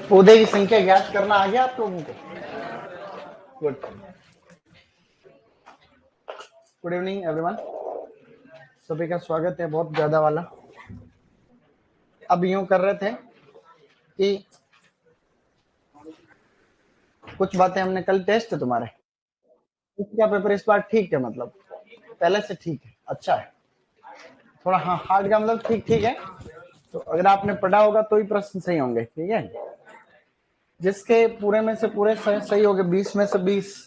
पौधे की संख्या ज्ञात करना आ गया आप लोगों को? गुड गुड इवनिंग एवरीवन, सभी का स्वागत है बहुत ज्यादा वाला। अब यूं कर रहे थे कि कुछ बातें हमने कल टेस्ट है तुम्हारे, इसका पेपर इस बार ठीक है, मतलब पहले से ठीक है, अच्छा है थोड़ा। हाँ, हार्ड का मतलब ठीक ठीक है। तो अगर आपने पढ़ा होगा तो ही प्रश्न सही होंगे, ठीक है। जिसके पूरे में से पूरे सही हो गए, 20 में से 20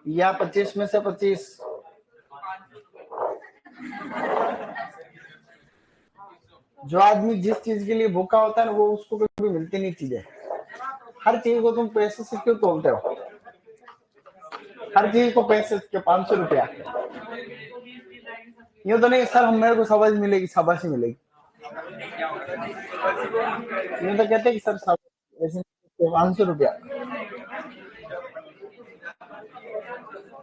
या 25 में से 25, जो आदमी जिस चीज के लिए भूखा होता है ना, वो उसको कभी मिलती नहीं चीजें। हर चीज को तुम पैसे से क्यों तोलते हो? हर चीज को पैसे के 500 रुपया, यूं तो नहीं सर हम मेरे को शाबाशी मिलेगी, शाबाशी मिलेगी, यूं तो कहते कि सर 500 रुपया।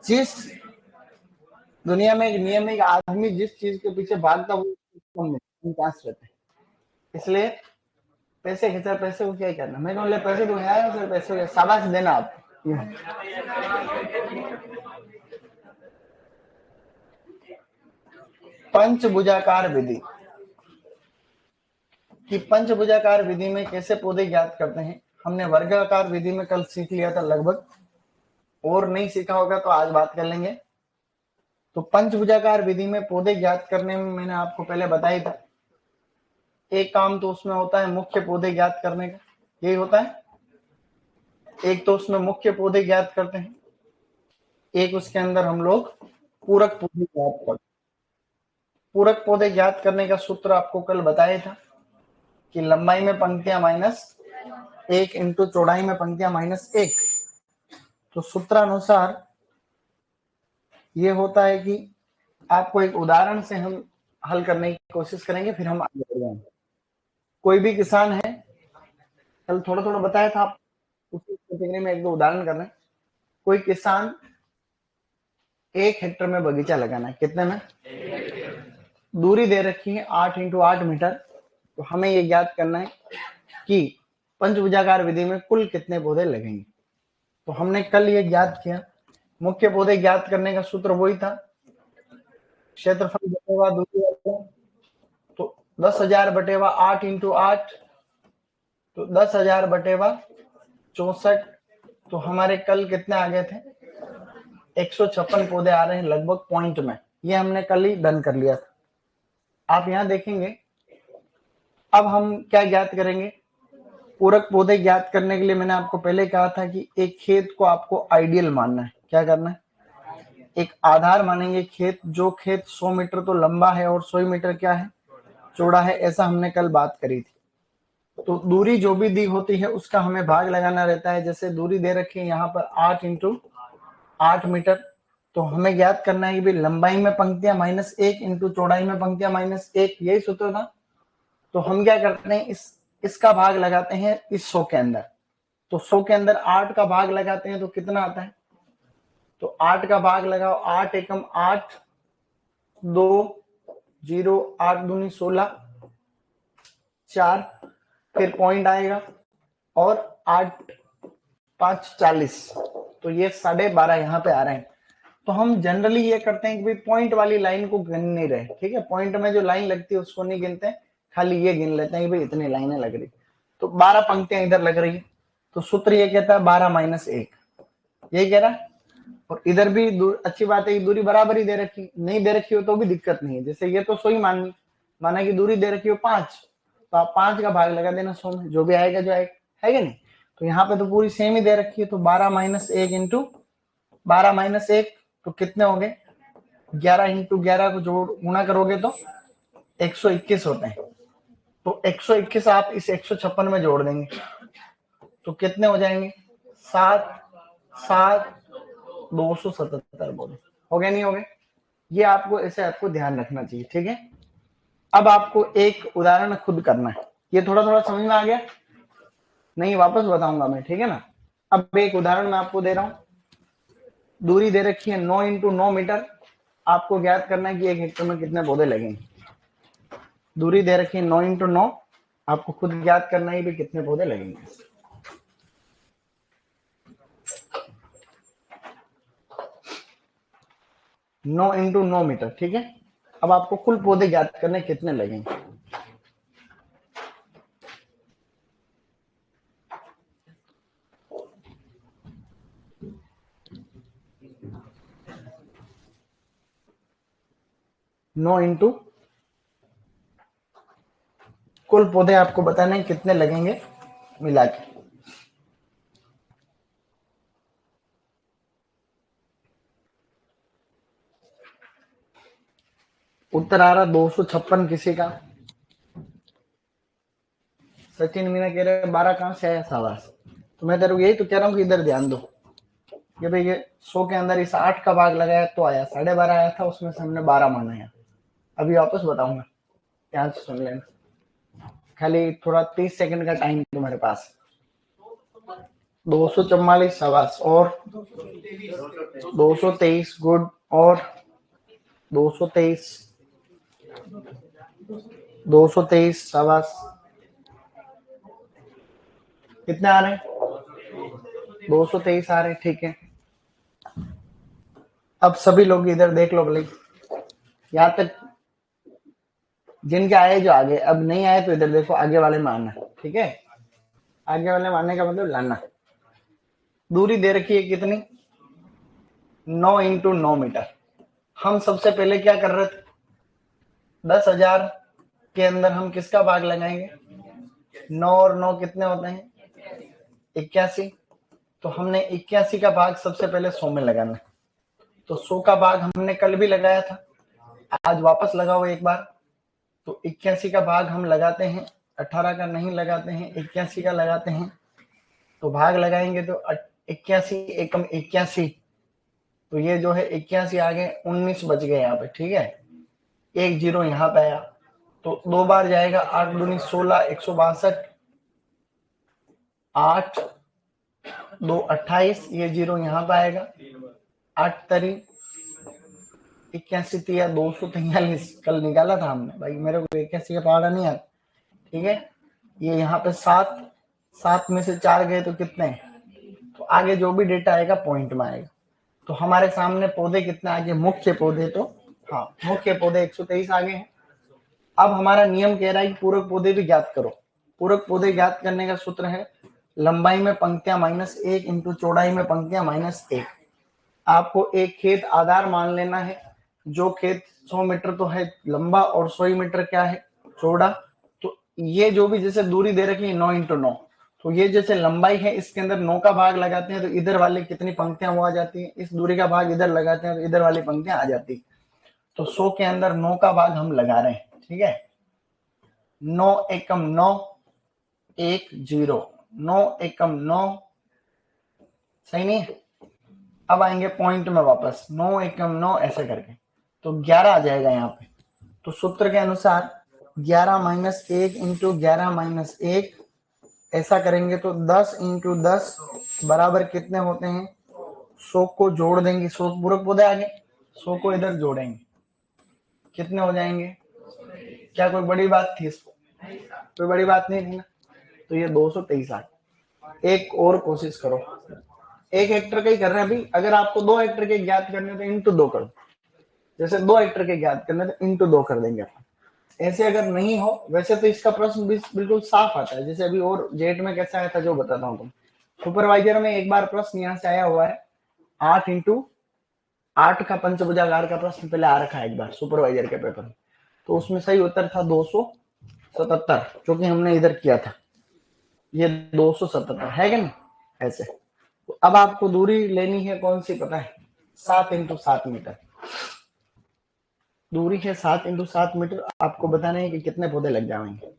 जिस दुनिया में एक नियम है कि आदमी जिस चीज के पीछे भागता वो पास रहते हैं। इसलिए पैसे के सर पैसे को क्या करना, मैं कहूँ पैसे तो आया सर, पैसे को शाबाश देना आप। पंचभुजाकार विधि कि पंचभुजाकार विधि में कैसे पौधे ज्ञात करते हैं, हमने वर्गाकार विधि में कल सीख लिया था लगभग, और नहीं सीखा होगा तो आज बात कर लेंगे। तो पंचभुजाकार विधि में पौधे ज्ञात करने में मैंने आपको पहले बताया था, एक काम तो उसमें होता है मुख्य पौधे ज्ञात करने का, यही होता है। एक तो उसमें मुख्य पौधे ज्ञात करते हैं, एक उसके अंदर हम लोग पूरक पौधे ज्ञात करते हैं। पूरक पौधे ज्ञात करने का सूत्र आपको कल बताया था कि लंबाई में पंक्तियां -1 इंटू चौड़ाई में पंक्तियां -1। तो सूत्रानुसार ये होता है कि आपको एक उदाहरण से हम हल करने की कोशिश करेंगे, फिर हम आगे बढ़ जाएंगे। कोई भी किसान है, कल थोड़ा थोड़ा बताया था, आप उसी कैटेगरी में एक दो उदाहरण कर रहे हैं। कोई किसान 1 हेक्टेयर में बगीचा लगाना है, कितने में? दूरी दे रखी है 8 इंटू 8 मीटर। तो हमें ये ज्ञात करना है कि पंचभुजाकार विधि में कुल कितने पौधे लगेंगे। तो हमने कल ये ज्ञात किया, मुख्य पौधे ज्ञात करने का सूत्र वही था, क्षेत्रफल बटेवा दूरी, तो 10,000 बटेवा 8 इंटू 8, तो 10,000 बटेवा 64। तो हमारे कल कितने आ गए थे? 156 पौधे आ रहे हैं लगभग पॉइंट में। ये हमने कल ही डन कर लिया था। आप यहां देखेंगे, अब हम क्या ज्ञात करेंगे? पूरक पौधे ज्ञात करने के लिए मैंने आपको पहले कहा था कि एक खेत को आपको आइडियल मानना है। क्या करना है? एक आधार मानेंगे खेत, जो खेत 100 मीटर तो लंबा है और 100 मीटर क्या है? चौड़ा है, ऐसा हमने कल बात करी थी। तो दूरी जो भी दी होती है उसका हमें भाग लगाना रहता है। जैसे दूरी दे रखी है यहाँ पर 8 इंटू 8 मीटर, तो हमें ज्ञात करना है कि लंबाई में पंक्तियां -1 इंटू चौड़ाई में पंक्तियां -1, यही सूत्र था। तो हम क्या करते हैं, इसका भाग लगाते हैं इस 100 के अंदर। तो 100 के अंदर 8 का भाग लगाते हैं तो कितना आता है? तो 8 का भाग लगाओ, 8 एकम 8, 2 0, 8 दूनी 16, 4, फिर पॉइंट आएगा, और 8 5 40, तो ये 12.5 यहाँ पे आ रहे हैं। तो हम जनरली ये करते हैं कि भाई पॉइंट वाली लाइन को गिन नहीं रहे, ठीक है। पॉइंट में जो लाइन लगती है उसको नहीं गिनते, खाली ये गिन लेते हैं कि भाई इतनी लाइनें लग रही। तो 12 पंक्तियां इधर लग रही है, तो सूत्र ये कहता है 12 - 1, यही कह रहा है। और इधर भी अच्छी बात है कि दूरी बराबर ही दे रखी, नहीं दे रखी हो तो भी दिक्कत नहीं है। जैसे ये तो 100 ही माना कि दूरी दे रखी हो 5, तो आप 5 का भाग लगा देना 100 में, जो भी आएगा जो आएगा, है कि नहीं। तो यहाँ पे तो पूरी सेम ही दे रखी है, तो 12 - 1 इंटू 12 - 1, तो कितने हो गए? 11 इंटू 11 को जोड़ गुणा करोगे तो 121 होते हैं। तो 121 आप इस 156 में जोड़ देंगे तो कितने हो जाएंगे? 7 7 277 बोले, हो गए नहीं हो गए? ये आपको ऐसे आपको ध्यान रखना चाहिए, ठीक है। अब आपको एक उदाहरण खुद करना है। ये थोड़ा थोड़ा समझ में आ गया? नहीं, वापस बताऊंगा मैं, ठीक है ना। अब एक उदाहरण मैं आपको दे रहा हूं। दूरी दे रखी है 9 इंटू 9 मीटर। आपको ज्ञात करना है कि 1 हेक्टेयर में कितने पौधे लगेंगे। दूरी दे रखी है 9 इंटू 9, आपको खुद याद करना ही भी कितने पौधे लगेंगे। 9 × 9 मीटर, ठीक है। अब आपको कुल पौधे याद करने कितने लगेंगे। नौ इंटू कुल पौधे आपको बताने कितने लगेंगे मिला के। उत्तर आ रहा 256 किसी का। सचिन मीना कह रहे 12 कहां से आया शाबाश। तो मैं तेरे को यही तो कह रहा हूँ कि इधर ध्यान दो कि भाई ये 100 के अंदर इस 8 का भाग लगाया तो आया 12.5 आया था, उसमें से हमने 12 माना है। अभी वापस बताऊंगा, ध्यान से सुन लेना, खाली थोड़ा 30 सेकंड का टाइम तुम्हारे पास। 244 शाबाश, और 223 गुड, और 223 223 शाबाश। कितने आ रहे हैं। 223 आ रहे हैं, ठीक है। अब सभी लोग इधर देख लो भले, यहाँ तक जिनके आए जो आगे, अब नहीं आए तो इधर देखो, आगे वाले में आना, ठीक है। आगे वाले में आने का मतलब लाना। दूरी दे रखी है कितनी, 9 × 9 मीटर। हम सबसे पहले क्या कर रहे थे, 10,000 के अंदर हम किसका भाग लगाएंगे। 9 और 9 कितने होते हैं, 81। तो हमने 81 का भाग सबसे पहले 100 में लगाना। तो 100 का भाग हमने कल भी लगाया था, आज वापस लगाओ एक बार। तो 81 का भाग हम लगाते हैं, 18 का नहीं लगाते हैं, 81 का लगाते हैं। तो भाग लगाएंगे तो 81 एकम 81, तो ये जो है 81 आ गए, 19 बच गए यहाँ पे, ठीक है। एक जीरो यहाँ पे आया, तो 2 बार जाएगा, 8 दूनी 16, 162, 8 2 28, ये जीरो यहाँ पे आएगा, 8 तरी 81 तिया 243, कल निकाला था हमने भाई, मेरे को 81 का पहाड़ा नहीं आता, ठीक है। ये यहाँ पे 7, 7 में से 4 गए तो कितने, तो आगे जो भी डेटा आएगा पॉइंट में आएगा। तो हमारे सामने पौधे कितने आगे, मुख्य पौधे, तो हाँ मुख्य पौधे 123 आगे हैं। अब हमारा नियम कह रहा है कि पूरक पौधे भी ज्ञात करो। पूरक पौधे ज्ञात करने का सूत्र है लंबाई में पंक्तियां -1 इंटू चौड़ाई में पंक्तियां -1। आपको एक खेत आधार मान लेना है, जो खेत 100 मीटर तो है लंबा और 100 मीटर क्या है चौड़ा। तो ये जो भी जैसे दूरी दे रखी है 9 × 9, तो ये जैसे लंबाई है, इसके अंदर 9 का भाग लगाते हैं तो इधर वाले कितनी पंक्तियां वो आ जाती है, इस दूरी का भाग इधर लगाते हैं तो इधर वाली पंक्तियां आ जाती है। तो 100 के अंदर 9 का भाग हम लगा रहे हैं, ठीक है। 9 एकम 9, 1 0, 9 एकम 9, सही नहीं है। अब आएंगे पॉइंट में वापस, 9 एकम 9 ऐसे करके, तो 11 आ जाएगा यहाँ पे। तो सूत्र के अनुसार 11 - 1 इंटू 11 - 1 ऐसा करेंगे तो 10 इंटू 10 बराबर कितने होते हैं, 100 को जोड़ देंगे, 100 पूरक पौधे आगे, 100 को इधर जोड़ेंगे, कितने हो जाएंगे। क्या कोई बड़ी बात थी इसको, कोई बड़ी बात नहीं थी ना। तो ये 223 आ गए। एक और कोशिश करो, 1 हेक्टर का ही कर रहे हैं अभी। अगर आपको 2 हेक्टर के ज्ञात करने तो इंटू 2 करो, जैसे 2 हेक्टर के ज्ञात करने तो इंटू 2 कर देंगे अपन। ऐसे अगर नहीं हो, वैसे तो इसका प्रश्न बिल्कुल साफ आता है, जैसे अभी और जेट में कैसा आया था जो बताता हूँ तुम। सुपरवाइजर में एक बार प्रश्न यहाँ से आया हुआ है, 8 का पंचभुजाकार का प्रश्न पहले आ रखा है एक बार सुपरवाइजर के पेपर में। तो उसमें सही उत्तर था 277, जो कि हमने इधर किया था। ये 277 है कि नहीं ऐसे। तो अब आपको दूरी लेनी है कौन सी पता है, 7 × 7 मीटर। दूरी है 7 × 7 मीटर। आपको बताना है कि कितने पौधे लग जाएंगे।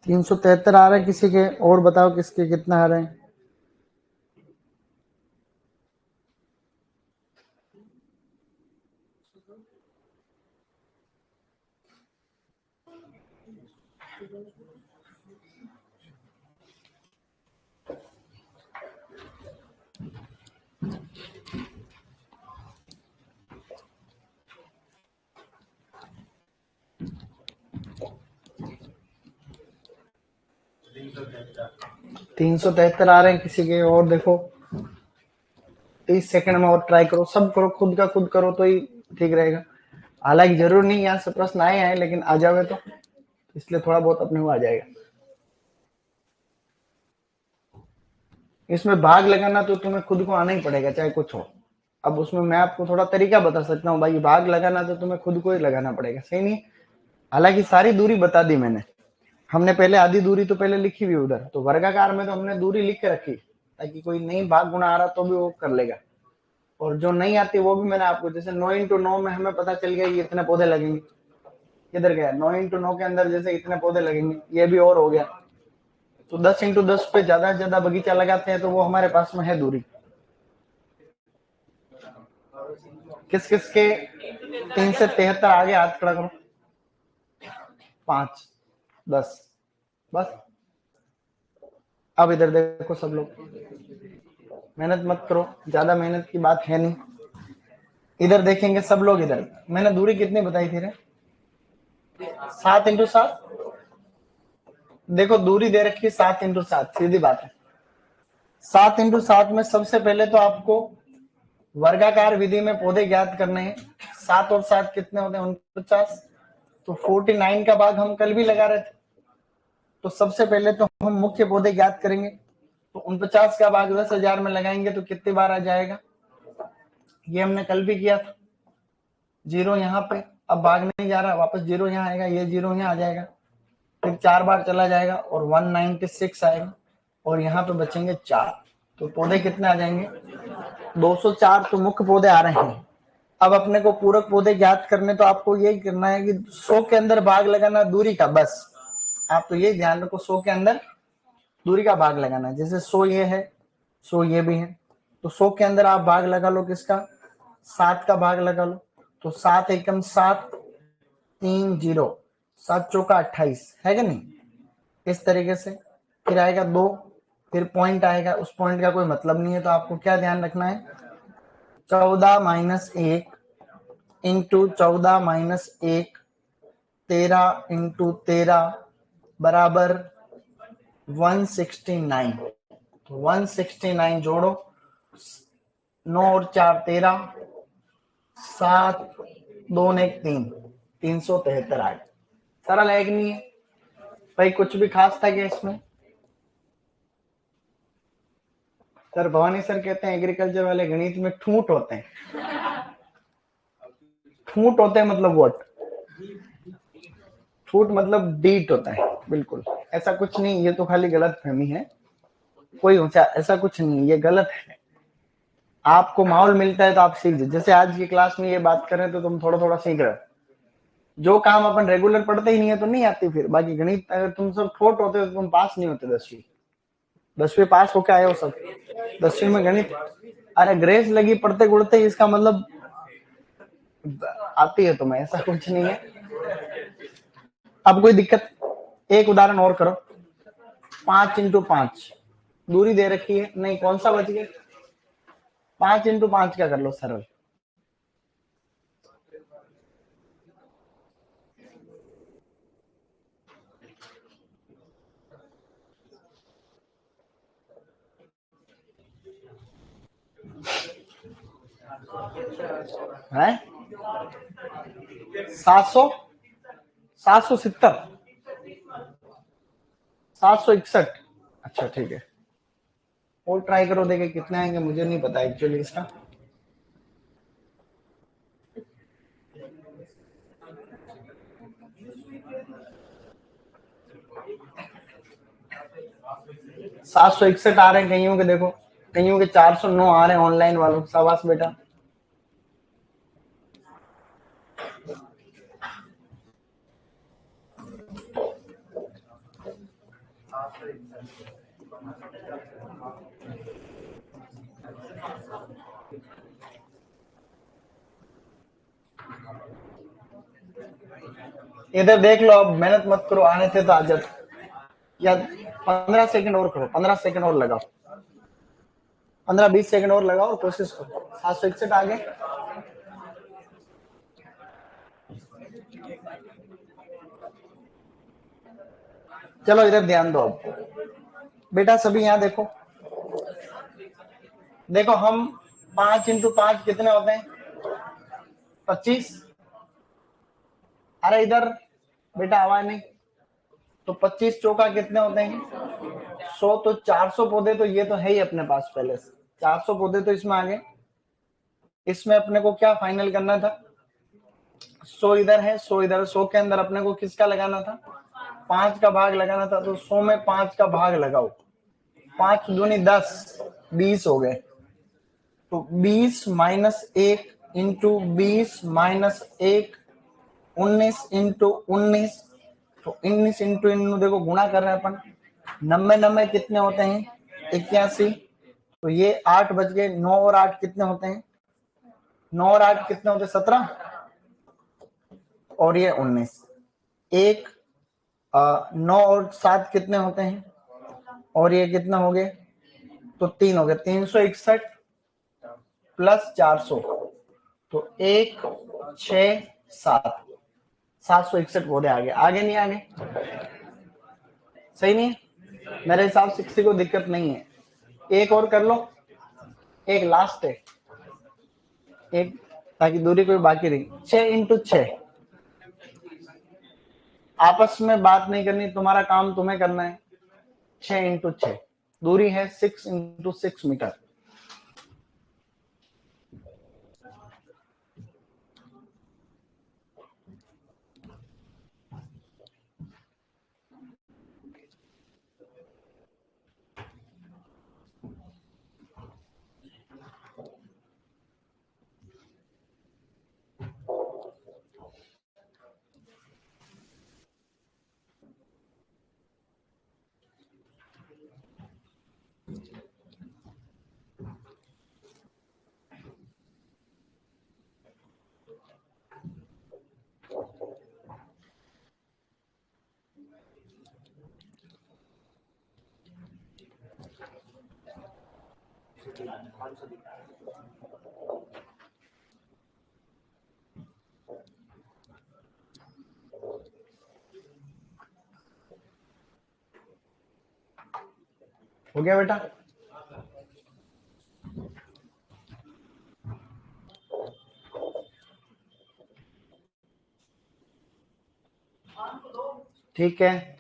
373 आ रहे हैं किसी के, और बताओ किसके कितना आ रहे हैं। तीन सौ तिहत्तर आ रहे हैं किसी के, और देखो 30 सेकंड में और ट्राई करो, सब करो, खुद का खुद करो तो ही ठीक रहेगा। हालांकि जरूर नहीं यहाँ से प्रश्न आए हैं, लेकिन आ जावे तो इसलिए थोड़ा बहुत अपने को आ जाएगा। इसमें भाग लगाना तो तुम्हें खुद को आना ही पड़ेगा, चाहे कुछ हो। अब उसमें मैं आपको थोड़ा तरीका बता सकता हूँ, भाई भाग लगाना तो तुम्हें खुद को ही लगाना पड़ेगा, सही नहीं। हालांकि सारी दूरी बता दी मैंने, हमने पहले आधी दूरी तो पहले लिखी हुई उधर, तो वर्गाकार में तो हमने दूरी लिख के रखी ताकि कोई नहीं भाग गुणा आ रहा तो भी वो कर लेगा, और जो नहीं आती वो भी मैंने आपको, जैसे 9 इंटू 9 में हमें पता चल गया ये इतने पौधे लगेंगे, किधर गया 9 इंटू 9 के अंदर जैसे इतने पौधे लगेंगे, ये भी और हो गया। तो 10 इंटू 10 पे ज्यादा से ज्यादा बगीचा लगाते हैं तो वो हमारे पास में है दूरी। किस किस के 373 आगे हाथ खड़ा करो, 5 10 बस। अब इधर देखो सब लोग, मेहनत मत करो, ज्यादा मेहनत की बात है नहीं। इधर देखेंगे सब लोग, इधर मैंने दूरी कितनी बताई थी रे, 7 इंटू 7। देखो दूरी दे रखी है 7 इंटू 7, सीधी बात है। 7 इंटू 7 में सबसे पहले तो आपको वर्गाकार विधि में पौधे ज्ञात करने हैं। 7 और 7 कितने होते हैं, 49। तो 49 का भाग हम कल भी लगा रहे थे, तो सबसे पहले तो हम मुख्य पौधे ज्ञात करेंगे। तो 49 का भाग 10,000 में लगाएंगे तो कितनी बार आ जाएगा, ये हमने कल भी किया था। जीरो यहाँ पे, अब भाग नहीं जा रहा, वापस जीरो यहाँ आएगा, ये जीरो यहाँ आ जाएगा, फिर 4 बार चला जाएगा और 196 आएगा, और यहाँ पे बचेंगे 4। तो पौधे कितने आ जाएंगे, 204। तो मुख्य पौधे आ रहे हैं। अब अपने को पूरक पौधे ज्ञात करने, तो आपको यही करना है कि 100 के अंदर भाग लगाना दूरी का, बस आप तो ये ध्यान रखो 100 के अंदर दूरी का भाग लगाना है। जैसे 100 ये है, 100 ये भी है, तो 100 के अंदर आप भाग लगा लो किसका, 7 का भाग लगा लो। तो 7 एकम 7, 3 0, 7 चौका 28 है कि नहीं, इस तरीके से। फिर आएगा 2, फिर पॉइंट आएगा, उस पॉइंट का कोई मतलब नहीं है, तो आपको क्या ध्यान रखना है, 14 माइनस 1 इंटू 14 माइनस 1, 13 इंटू 13 बराबर 169। तो 169 जोड़ो, 9 और 4 13, 7 2 1 3, 373 आए। सरल है कि नहीं है भाई, कुछ भी खास था क्या इसमें। सर भवानी सर कहते हैं एग्रीकल्चर वाले गणित में ठूंठ होते हैं। ठूंठ होते हैं मतलब व्हाट, ठूठ मतलब डीट होता है, बिल्कुल ऐसा कुछ नहीं, ये तो खाली गलत फहमी है, कोई ऐसा कुछ नहीं, ये गलत है। आपको माहौल मिलता है तो आप सीख जाए, जैसे आज की क्लास में ये बात करें तो तुम थोड़ा थोड़ा सीख रहे हो। जो काम अपन रेगुलर पढ़ते ही नहीं है तो नहीं आती फिर। बाकी गणित अगर तुम सब ठोट होते तो तुम पास नहीं होते 10वीं पास होके आए हो सब। 10वीं में गणित, अरे ग्रेस लगी पढ़ते गुड़ते, इसका मतलब आती है तुम्हें, ऐसा कुछ नहीं है। अब कोई दिक्कत, एक उदाहरण और करो। 5 इंटू 5 दूरी दे रखी है, नहीं कौन सा बच गया, 5 इंटू 5 का कर लो सरल। है 700, 770, 761। अच्छा ठीक है, और ट्राई करो, देखे कितने आएंगे, मुझे नहीं पता एक्चुअली इसका। सात सौ इकसठ आ रहे हैं कईयों के, देखो कईयों के 409 आ रहे हैं ऑनलाइन वालों, शाबाश बेटा। इधर देख लो, अब मेहनत मत करो, आने थे तो आ जाते, या 15 सेकंड और करो, 15 सेकंड और लगाओ, 15-20 सेकंड और लगाओ और कोशिश करो। 761 आगे। चलो इधर ध्यान दो अब बेटा, सभी यहाँ देखो, देखो हम 5 इंटू 5 कितने होते हैं? 25। अरे इधर बेटा आवाज नहीं। तो 25 चौका कितने होते हैं? 100। तो 400 पौधे तो ये तो है ही अपने पास पहले से, 400 पौधे तो इसमें आ गए। इसमें अपने को क्या फाइनल करना था? 100 इधर है, 100 इधर, 100 के अंदर अपने को किसका लगाना था? 5 का भाग लगाना था। तो 100 में 5 का भाग लगाओ, 5 दूनी 10, 20 हो गए। तो 20 माइनस 1 इंटू 20 माइनस 1, 19 इंटू 19। तो 19 इंटू इन देखो गुणा कर रहे हैं अपन, 90 कितने होते हैं? 81। तो ये 8 बज गए, 9 और 8 कितने होते हैं? 9 और 8 कितने होते हैं? 17। और ये 19। एक 9 और 7 कितने होते हैं? और ये कितना हो गए? तो 3 हो गए। 361 प्लस 400, तो 1 6 7, 761 पौधे आगे। आगे नहीं आगे? सही नहीं है? मेरे हिसाब से किसी को दिक्कत नहीं है। एक और कर लो, एक लास्ट है, एक, ताकि दूरी कोई बाकी रही। 6 इंटू 6, आपस में बात नहीं करनी, तुम्हारा काम तुम्हें करना है। 6 इंटू 6, दूरी है 6 इंटू 6 मीटर। हो गया बेटा? ठीक है।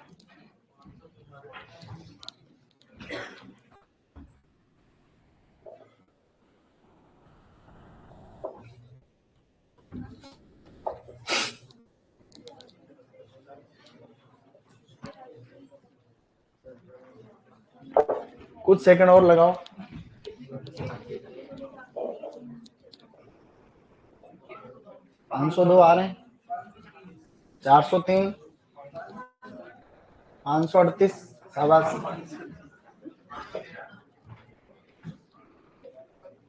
कुछ सेकंड और लगाओ। 502 आ रहे हैं, 403, 538, शाबाश।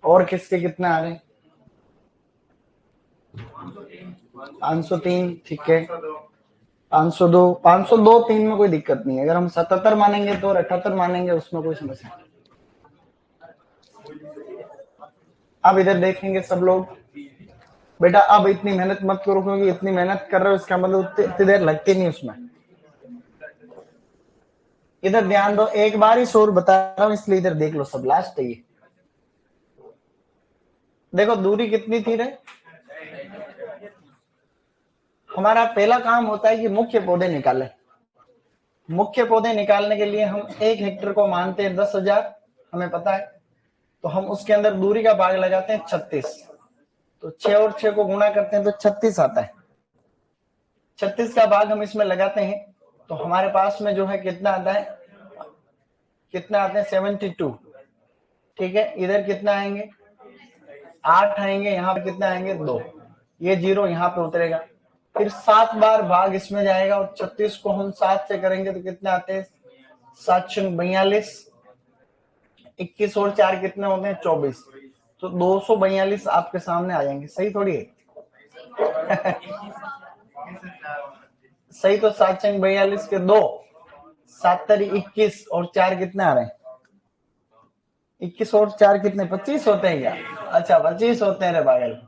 और किसके कितने आ रहे हैं? 503, ठीक है। 502, 502 3 में कोई दिक्कत नहीं है। अगर हम 77 मानेंगे तो, और 78 मानेंगे उसमें कोई समस्या नहीं। अब इधर देखेंगे सब लोग बेटा, अब इतनी मेहनत मत करो, क्योंकि इतनी मेहनत कर रहे हो इसका मतलब इतनी देर लगती नहीं उसमें। इधर ध्यान दो, एक बार ही शोर बता रहा हूं इसलिए इधर देख लो सब, लास्ट है ये। देखो दूरी कितनी थी रे? हमारा पहला काम होता है कि मुख्य पौधे निकालें। मुख्य पौधे निकालने के लिए हम 1 हेक्टेयर को मानते हैं 10,000, हमें पता है। तो हम उसके अंदर दूरी का भाग लगाते हैं 36। तो 6 और 6 को गुणा करते हैं तो 36 आता है। 36 का भाग हम इसमें लगाते हैं तो हमारे पास में जो है कितना आता है? कितना आते हैं? 72। ठीक है, इधर कितना आएंगे? 8 आएंगे। यहाँ पे कितना आएंगे? 2। ये 0 यहाँ पे उतरेगा। फिर 7 बार भाग इसमें जाएगा और 36 को हम 7 से करेंगे तो कितने आते हैं? 742। 21 और 4 कितने होते हैं? 24। तो 242 आपके सामने आ जाएंगे। सही थोड़ी है? सही तो 7 चंग 42 के 2, 7 तरी 21 और 4 कितने आ रहे हैं? 21 और 4 कितने? 25 होते हैं क्या? अच्छा 25 होते हैं रे पागल।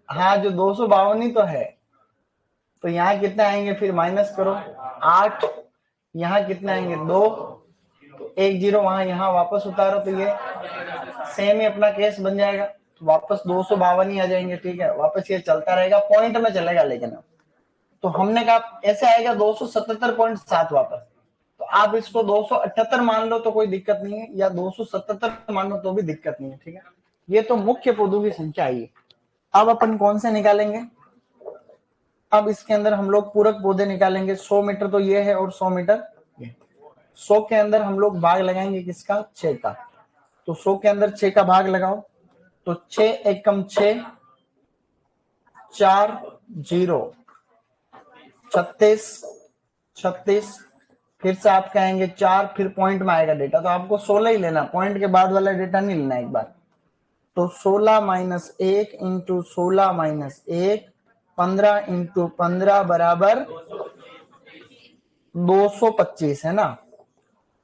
हाँ जो 252 ही तो है। तो यहाँ कितने आएंगे फिर माइनस करो 8, यहाँ कितने आएंगे 2, तो 1 0 वहां यहाँ वापस उतारो तो ये सेम ही अपना केस बन जाएगा, तो वापस 252 ही आ जाएंगे। ठीक है, वापस ये चलता रहेगा, पॉइंट में चलेगा लेकिन तो हमने कहा ऐसे आएगा 277.7 वापस। तो आप इसको 278 मान लो तो कोई दिक्कत नहीं है, या 277 मान लो तो भी दिक्कत नहीं है। ठीक है, ये तो मुख्य पदों की संख्या आई है। अब अपन कौन से निकालेंगे? अब इसके अंदर हम लोग पूरक पौधे निकालेंगे। 100 मीटर तो ये है और 100 मीटर ये। 100 के अंदर हम लोग भाग लगाएंगे किसका? 6 का। तो 100 के अंदर 6 का भाग लगाओ, तो 6 एकम 6, 4 0 36 36, फिर से आप कहेंगे 4, फिर पॉइंट में आएगा डेटा, तो आपको 16 ही लेना, पॉइंट के बाद वाला डेटा नहीं लेना एक बार। तो 16 माइनस 1 इंटू 16 माइनस 1, 15 इंटू 15 बराबर 225 है ना।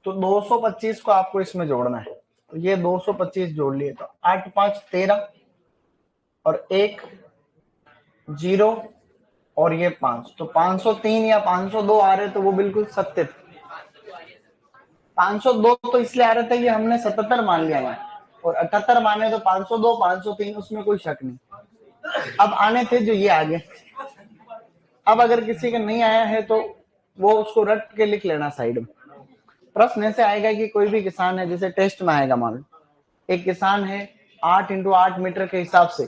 तो 225 को आपको इसमें जोड़ना है, तो ये 225 जोड़ लिए, तो 8 5 13 और 1 0 और ये 5, तो 503 या 502 आ रहे, तो वो बिल्कुल सत्य थे। 502 तो इसलिए आ रहे थे कि हमने 77 मान लिया है, और 78 माने तो 502 503, उसमें कोई शक नहीं। अब आने थे जो ये आगे। अब अगर किसी का नहीं आया है तो वो उसको रट के लिख लेना साइड में। प्रश्न ऐसे आएगा कि कोई भी किसान है, जैसे टेस्ट में आएगा, मान लो एक किसान है 8 इंटू 8 मीटर के हिसाब से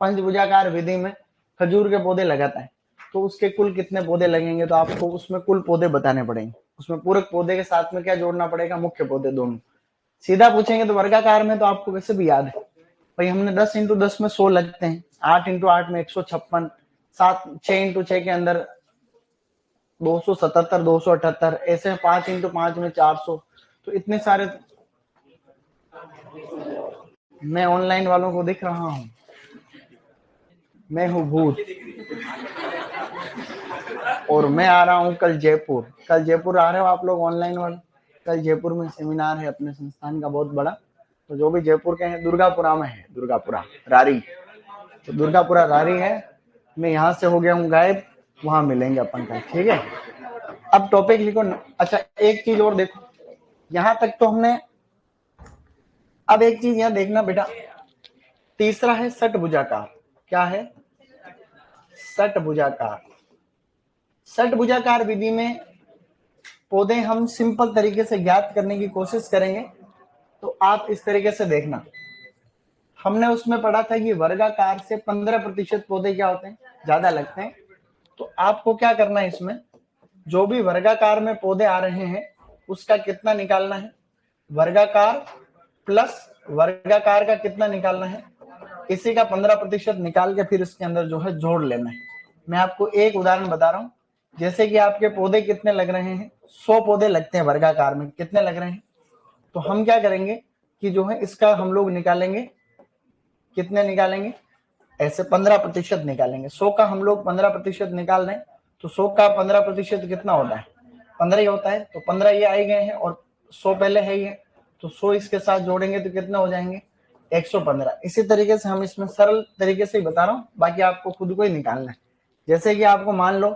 पंचभुजाकार विधि में खजूर के पौधे लगाता है, तो उसके कुल कितने पौधे लगेंगे? तो आपको उसमें कुल पौधे बताने पड़ेंगे, उसमें पूरक पौधे के साथ में क्या जोड़ना पड़ेगा? मुख्य पौधे दोनों। सीधा पूछेंगे तो वर्गाकार में तो आपको वैसे भी याद है भाई, हमने 10 इंटू 10 में 100 लगते हैं, 8 इंटू 8 में 156, 6 इंटू 6 के अंदर 277 278, ऐसे 5 इंटू 5 में 400, तो इतने सारे। मैं ऑनलाइन वालों को दिख रहा हूं, मैं हूं भूत, और मैं आ रहा हूं कल जयपुर। कल जयपुर आ रहे हो आप लोग ऑनलाइन वाले? कल जयपुर में सेमिनार है अपने संस्थान का बहुत बड़ा, तो जो भी जयपुर के हैं, दुर्गापुरा में है, दुर्गापुरा रारी, तो दुर्गापुरा रारी है। मैं यहाँ से हो गया हूँ गायब, वहां मिलेंगे अपन का। ठीक है, अब टॉपिक लिखो। अच्छा एक चीज और देखो, यहां तक तो हमने, अब एक चीज यहाँ देखना बेटा, तीसरा है षटभुजाकार। क्या है? षटभुजाकार। षटभुजाकार विधि में पौधे हम सिंपल तरीके से ज्ञात करने की कोशिश करेंगे, तो आप इस तरीके से देखना। हमने उसमें पढ़ा था कि वर्गाकार से 15% पौधे क्या होते हैं? ज्यादा लगते हैं। तो आपको क्या करना है, इसमें जो भी वर्गाकार में पौधे आ रहे हैं उसका कितना निकालना है? वर्गाकार प्लस वर्गाकार का कितना निकालना है? इसी का 15% निकाल के फिर इसके अंदर जो है जोड़ लेना है। मैं आपको एक उदाहरण बता रहा हूं, जैसे कि आपके पौधे कितने लग रहे हैं? 100 पौधे लगते हैं वर्गाकार में, कितने लग रहे हैं? तो हम क्या करेंगे कि जो है इसका हम लोग निकालेंगे, कितने निकालेंगे? ऐसे 15% निकालेंगे। 100 का हम लोग 15% निकाल दें, तो 100 का 15% कितना होता है? 15 ही होता है। तो 15 ये आए गए हैं और 100 पहले है ही है, तो 100 इसके साथ जोड़ेंगे तो कितने हो जाएंगे? 115। इसी तरीके से हम इसमें सरल तरीके से ही बता रहा हूँ, बाकी आपको खुद को ही निकालना है। जैसे कि आपको मान लो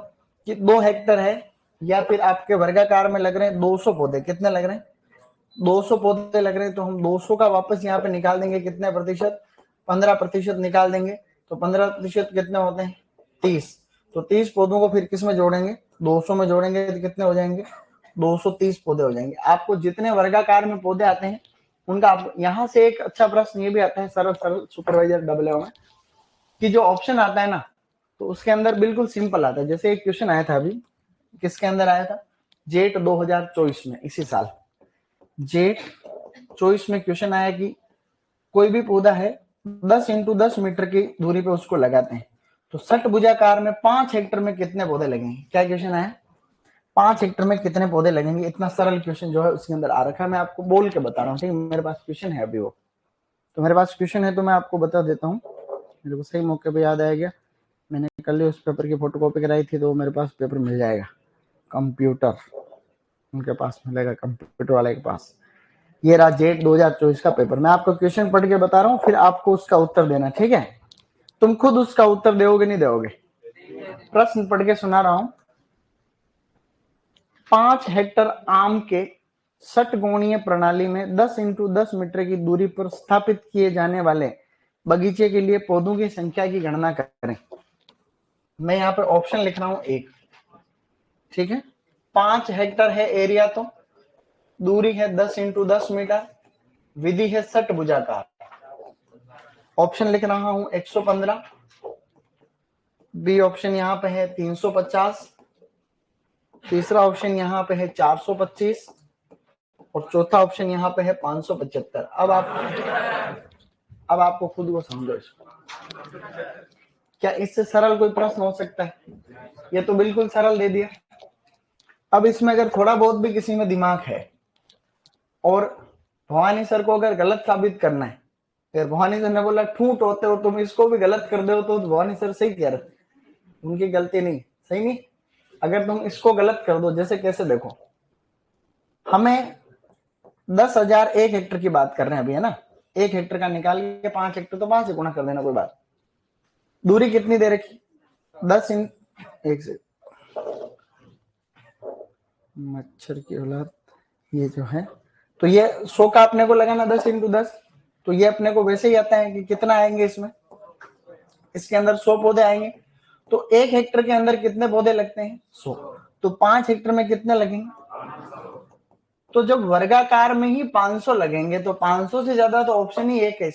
कि 2 हेक्टर है, या फिर आपके वर्गाकार में लग रहे हैं 200 पौधे, कितने लग रहे हैं? 200 पौधे लग रहे हैं, तो हम 200 का वापस यहाँ पे निकाल देंगे, कितने प्रतिशत? 15% निकाल देंगे, तो 15% कितने होते हैं? 30। तो 30 पौधों को फिर किस में जोड़ेंगे? 200 में जोड़ेंगे, तो कितने हो जाएंगे? 230 पौधे हो जाएंगे। आपको जितने वर्गाकार में पौधे आते हैं उनका, यहाँ से एक अच्छा प्रश्न ये भी आता है सरल सरल सुपरवाइजर डबल में, कि जो ऑप्शन आता है ना, तो उसके अंदर बिल्कुल सिंपल आता है। जैसे एक क्वेश्चन आया था अभी, किसके अंदर आया था? जेट 2024 में, इसी साल जेट 24 में क्वेश्चन आया कि कोई भी पौधा है 10 इंटू 10 मीटर की दूरी पे उसको लगाते हैं, तो षटभुजाकार में 5 हेक्टर में कितने पौधे लगेंगे? क्या क्वेश्चन आया? 5 हेक्टर में कितने पौधे लगेंगे? इतना सरल क्वेश्चन जो है उसके अंदर आ रखा है। मैं आपको बोल के बता रहा हूँ, ठीक है? मेरे पास क्वेश्चन है अभी, वो तो मेरे पास क्वेश्चन है तो मैं आपको बता देता हूँ, मेरे को सही मौके पे याद आ गया। मैंने कल ही उस पेपर की फोटोकॉपी कराई थी, तो मेरे पास पेपर मिल जाएगा। कंप्यूटर उनके पास मिलेगा, कंप्यूटर वाले के पास। ये रहा जेट 2024 का पेपर। मैं आपको क्वेश्चन पढ़ के बता रहा हूँ, फिर आपको उसका उत्तर देना, ठीक है? तुम खुद उसका उत्तर दोगे नहीं दोगे? प्रश्न पढ़ के सुना रहा हूं। 5 हेक्टर आम के षटकोणीय प्रणाली में 10 इंटू 10 मीटर की दूरी पर स्थापित किए जाने वाले बगीचे के लिए पौधों की संख्या की गणना करें। मैं यहाँ पर ऑप्शन लिख रहा हूं 1, ठीक है? 5 हेक्टर है एरिया, तो दूरी है 10 इंटू 10 मीटर, विधि है षटभुजाकार। ऑप्शन लिख रहा हूं 115, बी ऑप्शन यहाँ पे है 350, तीसरा ऑप्शन यहाँ पे है 425 और चौथा ऑप्शन यहाँ पे है 575। अब आपको खुद को समझो इसको। क्या इससे सरल कोई प्रश्न हो सकता है? ये तो बिल्कुल सरल दे दिया। अब इसमें अगर थोड़ा बहुत भी किसी में दिमाग है और भवानी सर को अगर गलत साबित करना है, फिर भवानी सर ने बोला ठूट होते हो तुम, इसको भी गलत कर दो, तो भवानी सर सही कह रहे, उनकी गलती नहीं, सही नहीं। अगर तुम इसको गलत कर दो, जैसे कैसे, देखो हमें 10,000 1 हेक्टर की बात कर रहे हैं अभी, है ना? 1 हेक्टर का निकाल के 5 हेक्टर तो 5 से गुणा कर देना, कोई बात। दूरी कितनी दे रखी? 10 इन 1 से मच्छर की औलाद, ये जो है, तो ये 100 का अपने को लगाना 10 इंटू 10, तो ये अपने को वैसे ही आता है कि कितना आएंगे इसमें, इसके अंदर 100 पौधे आएंगे। तो 1 हेक्टर के अंदर कितने पौधे लगते हैं? 100। तो 5 हेक्टर में कितने लगेंगे? तो जब वर्गाकार में ही 500 लगेंगे, तो 500 से ज्यादा तो ऑप्शन ही एक है।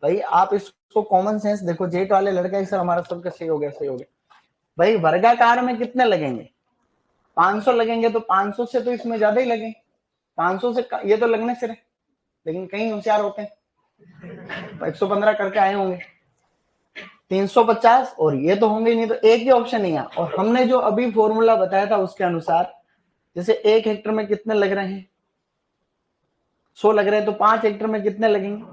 भाई आप इसको कॉमन सेंस देखो, जेट वाले लड़का सर हमारा सबका सही हो गया, सही हो गया। भाई वर्गाकार में कितने लगेंगे? 500 लगेंगे, तो 500 से तो इसमें ज्यादा ही लगेंगे। 500 से ये तो लगने से रहे, लेकिन कहीं होशियार होते हैं, 115 करके आए होंगे, 350 और ये तो होंगे नहीं, तो एक ही ऑप्शन नहीं है। और हमने जो अभी फॉर्मूला बताया था उसके अनुसार, जैसे 1 हेक्टर में कितने लग रहे हैं? 100 लग रहे हैं, तो 5 हेक्टर में कितने लगेंगे?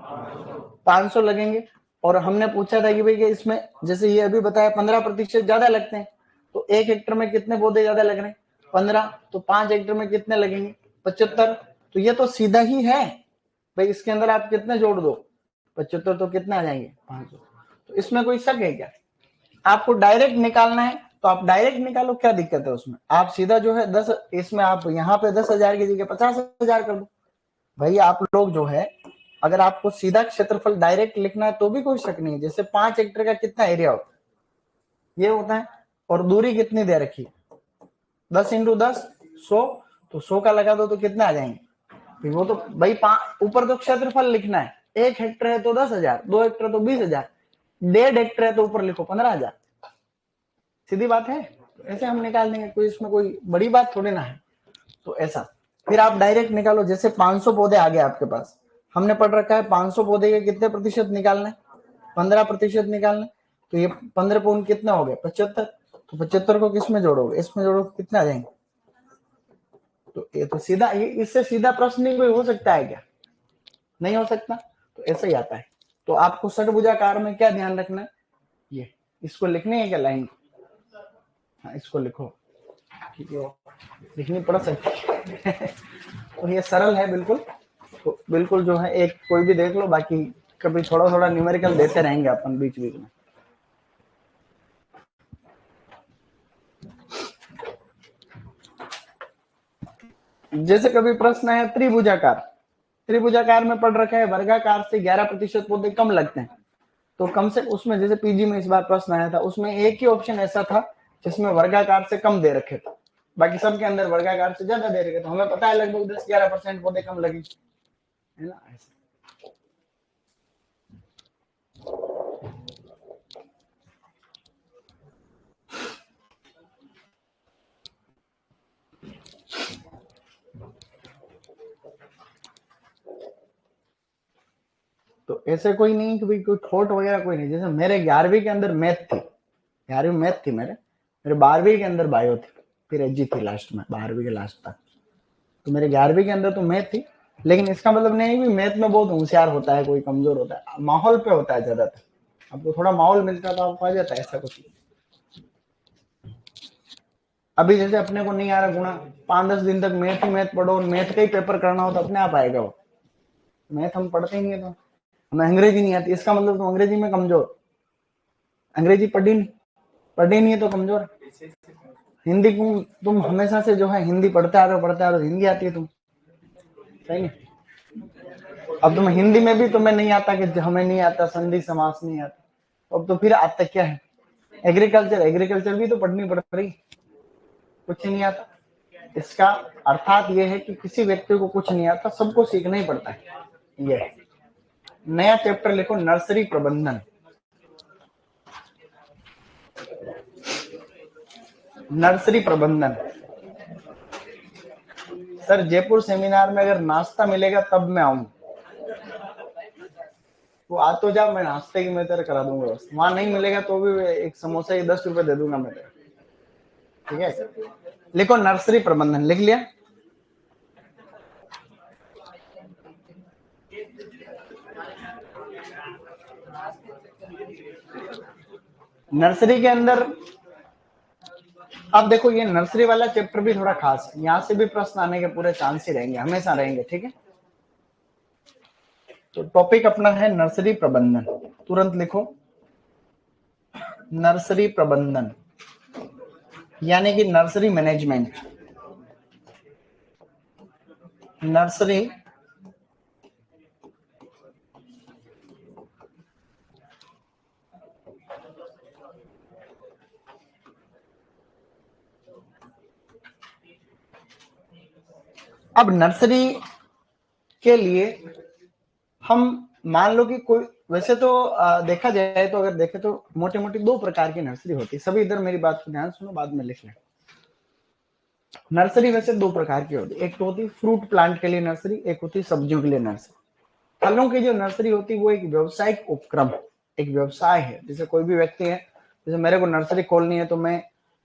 500 लगेंगे। और हमने पूछा था कि भाई इसमें जैसे ये अभी बताया 15% ज्यादा लगते हैं, तो 1 हेक्टर में कितने पौधे ज्यादा लग रहे हैं? 15। तो 5 हेक्टर में कितने लगेंगे? 75। तो ये तो सीधा ही है भाई, इसके अंदर आप कितने जोड़ दो? 75, तो कितने आ जाएंगे? 500। तो इसमें कोई शक है क्या? आपको डायरेक्ट निकालना है तो आप डायरेक्ट निकालो, क्या दिक्कत है उसमें? आप सीधा जो है 10, इसमें आप यहाँ पे 10,000 की जगह 50,000 कर दो। भाई आप लोग जो है, अगर आपको सीधा क्षेत्रफल डायरेक्ट लिखना है तो भी कोई शक नहीं है। जैसे 5 हेक्टर का कितना एरिया होता है? ये होता है। और दूरी कितनी दे रखी है? 10 इंटू 10 100, तो 100 का लगा दो तो कितना आ जाएंगे? वो तो भाई ऊपर तो क्षेत्रफल लिखना है। 1 हेक्टर है तो 10,000, 2 हेक्टर तो 20,000, 1.5 हेक्टर है तो ऊपर लिखो 15,000। सीधी बात है, ऐसे हम निकाल देंगे, कोई इसमें कोई बड़ी बात थोड़ी ना है। तो ऐसा फिर आप डायरेक्ट निकालो। जैसे 500 पौधे आ गए आपके पास, हमने पढ़ रखा है 500 पौधे के कितने प्रतिशत निकालने? 15% निकालने। तो ये 15 पौन कितना हो गए? 75। तो 75 को किस में जोड़ोगे? इसमें जोड़ोगे, कितना आ जाएंगे? तो ये तो सीधा, ये इससे सीधा प्रश्न नहीं कोई हो सकता है क्या? नहीं हो सकता। तो ऐसा ही आता है। तो आपको षटभुजाकार में क्या ध्यान रखना है? ये इसको लिखने है क्या लाइन? हाँ इसको लिखो, ठीक है, लिखनी पड़ सकती है। तो ये सरल है बिल्कुल। तो बिल्कुल जो है एक कोई भी देख लो, बाकी कभी थोड़ा थोड़ा न्यूमेरिकल देते रहेंगे अपन बीच बीच में। जैसे कभी प्रश्न है त्रिभुजाकार, त्रिभुजाकार में पढ़ रखा है वर्गाकार से 11% पौधे कम लगते हैं। तो कम से उसमें जैसे पीजी में इस बार प्रश्न आया था, उसमें एक ही ऑप्शन ऐसा था जिसमें वर्गाकार से कम दे रखे थे, बाकी सबके अंदर वर्गाकार से ज्यादा दे रखे। तो हमें पता है लगभग 10-11% पौधे कम लगे, है ना? ऐसे तो ऐसे कोई नहीं कि भाई कोई थॉट वगैरह कोई नहीं। जैसे मेरे 11वीं के अंदर मैथ थी, 11वीं मैथ थी मेरे 12वीं के अंदर बायो थी, फिर एजी थी लास्ट में 12वीं के लास्ट तक। तो मेरे 11वीं के अंदर तो मैथ थी, लेकिन इसका मतलब नहीं कि मैथ में बहुत होशियार होता है कोई कमजोर होता है, माहौल पे होता है ज्यादातर। आपको थोड़ा माहौल मिलता तो आपको आ जाता है ऐसा कुछ। अभी जैसे अपने को नहीं आ रहा गुणा, 5-10 दिन तक मैथ ही मैथ पढ़ो, मैथ का ही पेपर करना हो तो अपने आप आएगा वो। मैथ हम पढ़ते ही नहीं है, तो हमें अंग्रेजी नहीं आती, इसका मतलब तुम अंग्रेजी में कमजोर। अंग्रेजी पढ़ी नहीं है तो कमजोर। हिंदी को तुम हमेशा से जो है हिंदी पढ़ते आ रहे हो, हिंदी आती है तुम, सही नहीं। अब तुम हिंदी में भी तुम्हें नहीं आता कि हमें नहीं आता, संधि समास नहीं आता, अब तो फिर आता क्या है? एग्रीकल्चर भी तो पढ़नी पड़ रही, कुछ नहीं आता। इसका अर्थात यह है कि किसी व्यक्ति को कुछ नहीं आता, सबको सीखना ही पड़ता है। ये नया चैप्टर लिखो, नर्सरी प्रबंधन। नर्सरी प्रबंधन। सर जयपुर सेमिनार में अगर नाश्ता मिलेगा तब मैं आऊं, वो आ तो जा, मैं नाश्ते की मैं तेरे करा दूंगा बस। वहां नहीं मिलेगा तो भी एक समोसा ही 10 रुपए दे दूंगा मैं तेरे, ठीक है? लिखो नर्सरी प्रबंधन, लिख लिया? नर्सरी के अंदर अब देखो, ये नर्सरी वाला चैप्टर भी थोड़ा खास है, यहाँ से भी प्रश्न आने के पूरे चांस ही रहेंगे, हमेशा रहेंगे, ठीक है? तो टॉपिक अपना है नर्सरी प्रबंधन, तुरंत लिखो नर्सरी प्रबंधन, यानी कि नर्सरी मैनेजमेंट। नर्सरी अब नर्सरी के लिए हम मान लो कि कोई, वैसे तो देखा जाए तो, अगर देखे तो मोटे मोटी 2 प्रकार की नर्सरी होती है। सभी इधर मेरी बात को ध्यान सुनो, बाद में लिख लें। नर्सरी वैसे 2 प्रकार की होती है, एक तो होती है फ्रूट प्लांट के लिए नर्सरी, एक होती है सब्जियों के लिए नर्सरी। फलों की जो नर्सरी होती है वो एक व्यवसायिक उपक्रम, एक व्यवसाय है। जैसे कोई भी व्यक्ति है, जैसे मेरे को नर्सरी खोलनी है तो मैं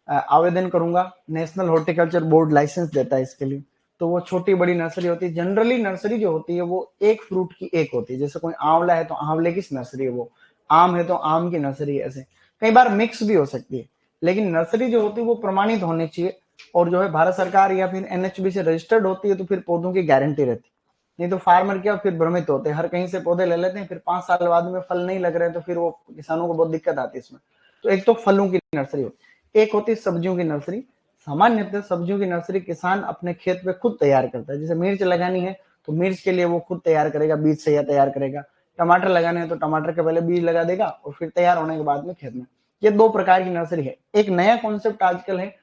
आवेदन करूंगा, नेशनल हॉर्टिकल्चर बोर्ड लाइसेंस देता है इसके लिए, तो वो छोटी बड़ी नर्सरी होती है। जनरली नर्सरी जो होती है वो एक फ्रूट की एक होती है, जैसे कोई आंवला है तो आंवले की नर्सरी है, वो आम है तो आम की नर्सरी है। ऐसे कई बार मिक्स भी हो सकती है, लेकिन नर्सरी जो होती है वो प्रमाणित होनी चाहिए, और जो है भारत सरकार या फिर एनएचबी से रजिस्टर्ड होती है, तो फिर पौधों की गारंटी रहती है। नहीं तो फार्मर क्या फिर भ्रमित होते हैं, हर कहीं से पौधे ले लेते हैं, फिर 5 साल बाद में फल नहीं लग रहे तो फिर वो किसानों को बहुत दिक्कत आती है इसमें। तो एक तो फलों की नर्सरी होती है, एक होती है सब्जियों की नर्सरी। सामान्यतः सब्जियों की नर्सरी किसान अपने खेत में खुद तैयार करता है। जैसे मिर्च लगानी है तो मिर्च के लिए वो खुद तैयार करेगा, बीज से तैयार करेगा। टमाटर लगाने हैं तो टमाटर के पहले बीज लगा देगा और फिर तैयार होने के बाद में खेत में। ये 2 प्रकार की नर्सरी है। एक नया कॉन्सेप्ट आजकल है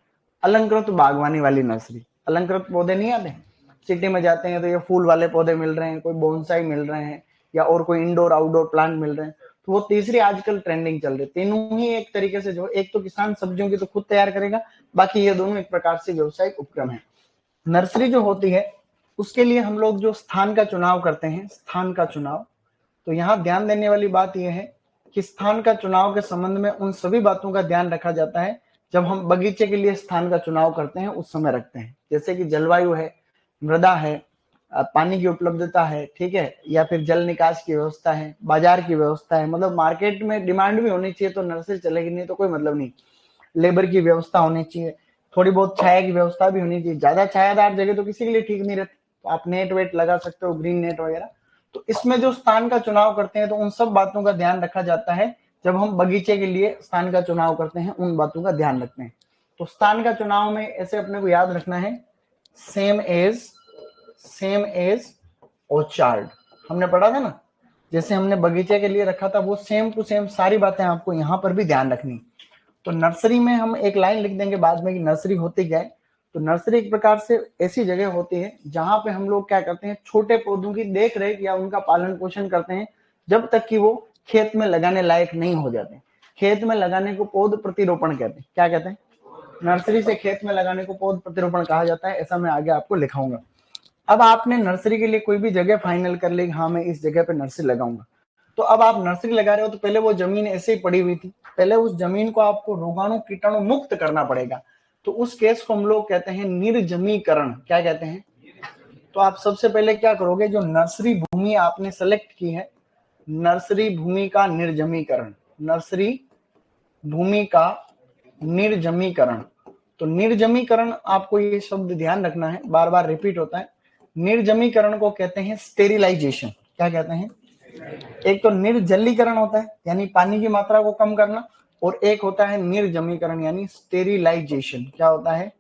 अलंकृत बागवानी वाली नर्सरी। अलंकृत पौधे नहीं आते, सिटी में जाते हैं तो ये फूल वाले पौधे मिल रहे हैं, कोई बोनसाई मिल रहे हैं, या और कोई इंडोर आउटडोर प्लांट मिल रहे हैं, तो वो तीसरी आजकल ट्रेंडिंग चल रही है। तीनों ही एक तरीके से जो, एक तो किसान सब्जियों की तो खुद तैयार करेगा, बाकी ये दोनों एक प्रकार से व्यवसायिक उपक्रम है। नर्सरी जो होती है उसके लिए हम लोग जो स्थान का चुनाव करते हैं, स्थान का चुनाव, तो यहाँ ध्यान देने वाली बात यह है कि स्थान का चुनाव के संबंध में उन सभी बातों का ध्यान रखा जाता है जब हम बगीचे के लिए स्थान का चुनाव करते हैं, उस समय रखते हैं। जैसे कि जलवायु है, मृदा है, पानी की उपलब्धता है, ठीक है, या फिर जल निकास की व्यवस्था है, बाजार की व्यवस्था है, मतलब मार्केट में डिमांड भी होनी चाहिए तो नर्सरी चलेगी, नहीं तो कोई मतलब नहीं। लेबर की व्यवस्था होनी चाहिए, थोड़ी बहुत छाया की व्यवस्था भी होनी चाहिए। ज्यादा छायादार जगह तो किसी के लिए ठीक नहीं रहती, तो आप नेट वेट लगा सकते हो, ग्रीन नेट वगैरह। तो इसमें जो स्थान का चुनाव करते हैं तो उन सब बातों का ध्यान रखा जाता है। जब हम बगीचे के लिए स्थान का चुनाव करते हैं उन बातों का ध्यान रखते हैं। तो स्थान का चुनाव में ऐसे अपने को याद रखना है, सेम एज ऑर्चार्ड, हमने पढ़ा था ना, जैसे हमने बगीचे के लिए रखा था वो सेम टू सेम सारी बातें आपको यहाँ पर भी ध्यान रखनी। तो नर्सरी में हम एक लाइन लिख देंगे बाद में कि नर्सरी होती क्या है। तो नर्सरी एक प्रकार से ऐसी जगह होती है जहां पे हम लोग क्या करते हैं, छोटे पौधों की देख रेख या उनका पालन पोषण करते हैं जब तक कि वो खेत में लगाने लायक नहीं हो जाते। खेत में लगाने को पौध प्रतिरोपण कहते हैं। क्या कहते हैं? नर्सरी से खेत में लगाने को पौध प्रतिरोपण कहा जाता है, ऐसा मैं आगे आपको लिखाऊंगा। अब आपने नर्सरी के लिए कोई भी जगह फाइनल कर ली, हाँ मैं इस जगह पे नर्सरी लगाऊंगा, तो अब आप नर्सरी लगा रहे हो तो पहले वो जमीन ऐसे ही पड़ी हुई थी, पहले उस जमीन को आपको रोगाणु कीटाणु मुक्त करना पड़ेगा। तो उस केस को हम लोग कहते हैं निर्जमीकरण। क्या कहते हैं? तो आप सबसे पहले क्या करोगे, जो नर्सरी भूमि आपने सेलेक्ट की है, नर्सरी भूमि का निर्जमीकरण, नर्सरी भूमि का निर्जमीकरण। तो निर्जमीकरण, आपको ये शब्द ध्यान रखना है, बार बार रिपीट होता है। निर्जमीकरण को कहते हैं स्टेरिलाइजेशन। क्या कहते हैं? एक तो निर्जलीकरण होता है यानी पानी की मात्रा को कम करना, और एक होता है निर्जमीकरण यानी स्टेरिलाइजेशन। क्या होता है?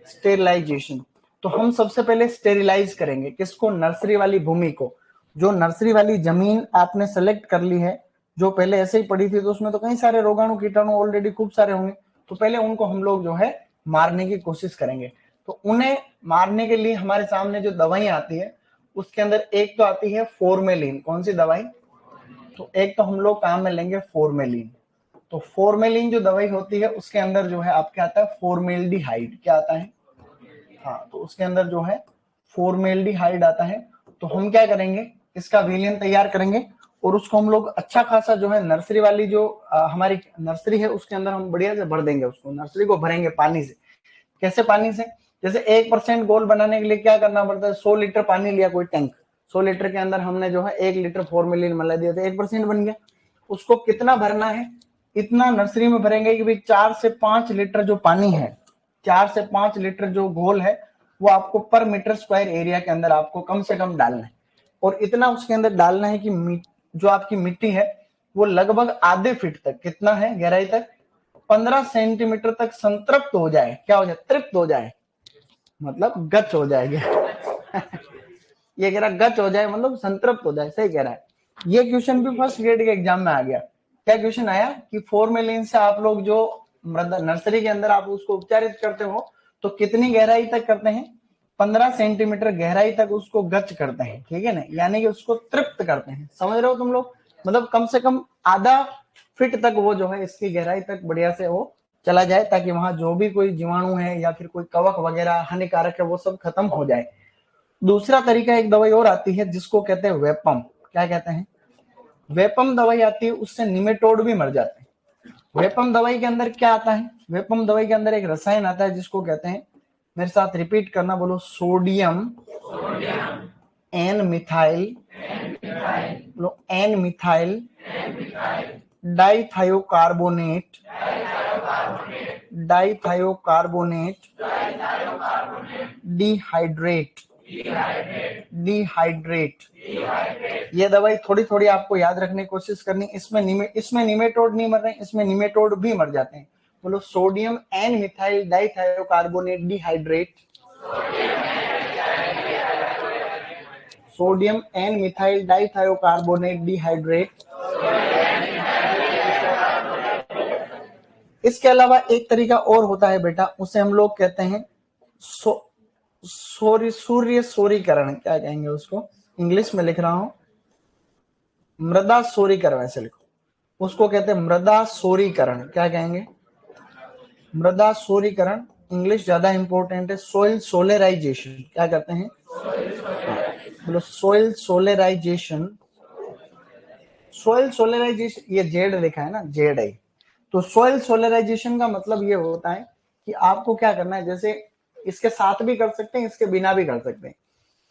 स्टेरिलाइजेशन। तो हम सबसे पहले स्टेरिलाइज करेंगे किसको? नर्सरी वाली भूमि को। जो नर्सरी वाली जमीन आपने सेलेक्ट कर ली है, जो पहले ऐसे ही पड़ी थी, तो उसमें तो कई सारे रोगाणु कीटाणु ऑलरेडी खूब सारे होंगे, तो पहले उनको हम लोग जो है मारने की कोशिश करेंगे। तो उन्हें मारने के लिए हमारे सामने जो दवाई आती है, उसके अंदर एक तो आती है फॉर्मेलिन। कौन सी दवाई? तो एक तो हम लोग काम में लेंगे फॉर्मेलिन। तो फॉर्मेलिन जो दवाई होती है, उसके अंदर जो है आपके आता है फॉर्मेल्डिहाइड। क्या आता है? हाँ, तो उसके अंदर जो है फॉर्मेल्डिहाइड आता है। तो हम क्या करेंगे, इसका विलयन तैयार करेंगे, और उसको हम लोग अच्छा खासा जो है नर्सरी वाली जो हमारी नर्सरी है, उसके अंदर हम बढ़िया से भर देंगे। उसको नर्सरी को भरेंगे पानी से। कैसे पानी से? जैसे 1% गोल बनाने के लिए क्या करना पड़ता है? 100 लीटर पानी लिया कोई टैंक, 100 लीटर के अंदर हमने जो है 1 लीटर फॉर्मेलिन मिला दिया, तो 1% बन गया। उसको कितना भरना है? इतना नर्सरी में भरेंगे कि भाई 4 से 5 लीटर जो पानी है, 4 से 5 लीटर जो घोल है, वो आपको पर मीटर स्क्वायर एरिया के अंदर आपको कम से कम डालना है। और इतना उसके अंदर डालना है कि जो आपकी मिट्टी है वो लगभग आधे फीट तक, कितना है गहराई तक? 15 सेंटीमीटर तक संतृप्त हो जाए। क्या हो जाए? तृप्त हो जाए, मतलब गच हो जाएगी। ये कह रहा गच हो जाए मतलब संतृप्त हो जाए, सही कह रहा है। ये क्वेश्चन भी फर्स्ट ग्रेड के एग्जाम में आ गया। क्या क्वेश्चन आया कि फॉर्मेलिन से आप लोग जो मृदा नर्सरी के अंदर आप उसको उपचारित करते हो, तो कितनी गहराई तक करते हैं? 15 सेंटीमीटर गहराई तक उसको गच करते हैं, ठीक है ना, यानी कि उसको तृप्त करते हैं। समझ रहे हो तुम लोग? मतलब कम से कम आधा फीट तक वो जो है इसकी गहराई तक बढ़िया से वो चला जाए, ताकि वहां जो भी कोई जीवाणु है या फिर कोई कवक वगैरह हानिकारक है वो सब खत्म हो जाए। दूसरा तरीका, एक दवाई और आती है जिसको कहते हैं वेपम। क्या कहते हैं? वेपम दवाई आती है, उससे निमेटोड भी मर जाते हैं। वेपम दवाई के अंदर क्या आता है? वेपम दवाई के अंदर एक रसायन आता है जिसको कहते हैं, मेरे साथ रिपीट करना, बोलो, सोडियम एन मिथाइल, बोलो एन मिथाइल डाइथायोकार्बोनेट, डाइथायोकार्बोनेट डिहाइड्रेट, डिहाइड्रेट। ये दवाई थोड़ी थोड़ी आपको याद रखने की कोशिश करनी। इसमें निमेटोड नहीं मर रहे, इसमें निमेटोड भी मर जाते हैं। बोलो, sodium N methyl dithiocarbonate dihydrate, sodium N methyl dithiocarbonate dihydrate. इसके अलावा एक तरीका और होता है बेटा, उसे हम लोग कहते हैं सूर्य सोरीकरण। क्या कहेंगे उसको? इंग्लिश में लिख रहा हूं, मृदा सोरीकरण ऐसे लिखो। उसको कहते हैं मृदा सोरीकरण। क्या कहेंगे? मृदा सोरीकरण। इंग्लिश ज्यादा इंपॉर्टेंट है। सोइल सोलेराइजेशन। क्या कहते हैं? बोलो, सोइल सोलेराइजेशन। सोइल सोलेराइजेशन, ये जेड लिखा है ना, जेड आई। तो सोइल सोलेराइजेशन का मतलब ये होता है कि आपको क्या करना है, जैसे इसके साथ भी कर सकते हैं, इसके बिना भी कर सकते हैं।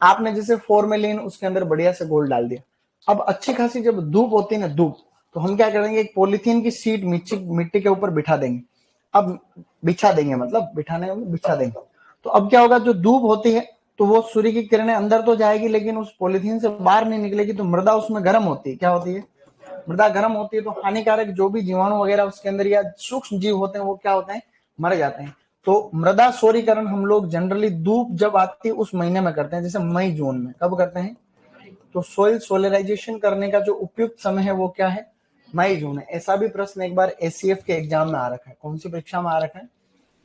आपने जैसे फॉर्मेलिन उसके अंदर बढ़िया से घोल डाल दिया। अब अच्छी खासी जब धूप होती है ना, धूप, तो हम क्या करेंगे, एक पॉलीथीन की सीट मिट्टी के ऊपर बिठा देंगे। अब बिछा देंगे, मतलब बिठाने में बिछा देंगे। तो अब क्या होगा, जो धूप होती है तो वो सूर्य की किरणें अंदर तो जाएगी, लेकिन उस पॉलीथीन से बाहर नहीं निकलेगी। तो मृदा उसमें गर्म होती है। क्या होती है? मृदा गर्म होती है, तो हानिकारक जो भी जीवाणु वगैरह उसके अंदर या सूक्ष्म जीव होते हैं वो क्या होते हैं? मर जाते हैं। तो मृदा सोरीकरण हम लोग जनरली धूप जब आती है उस महीने में करते हैं, जैसे मई जून में। कब करते हैं? तो सोइल सोलराइजेशन करने का जो उपयुक्त समय है वो क्या है? मई जून है। ऐसा भी प्रश्न एक बार एसीएफ के एग्जाम में आ रखा है। कौन सी परीक्षा में आ रखा है?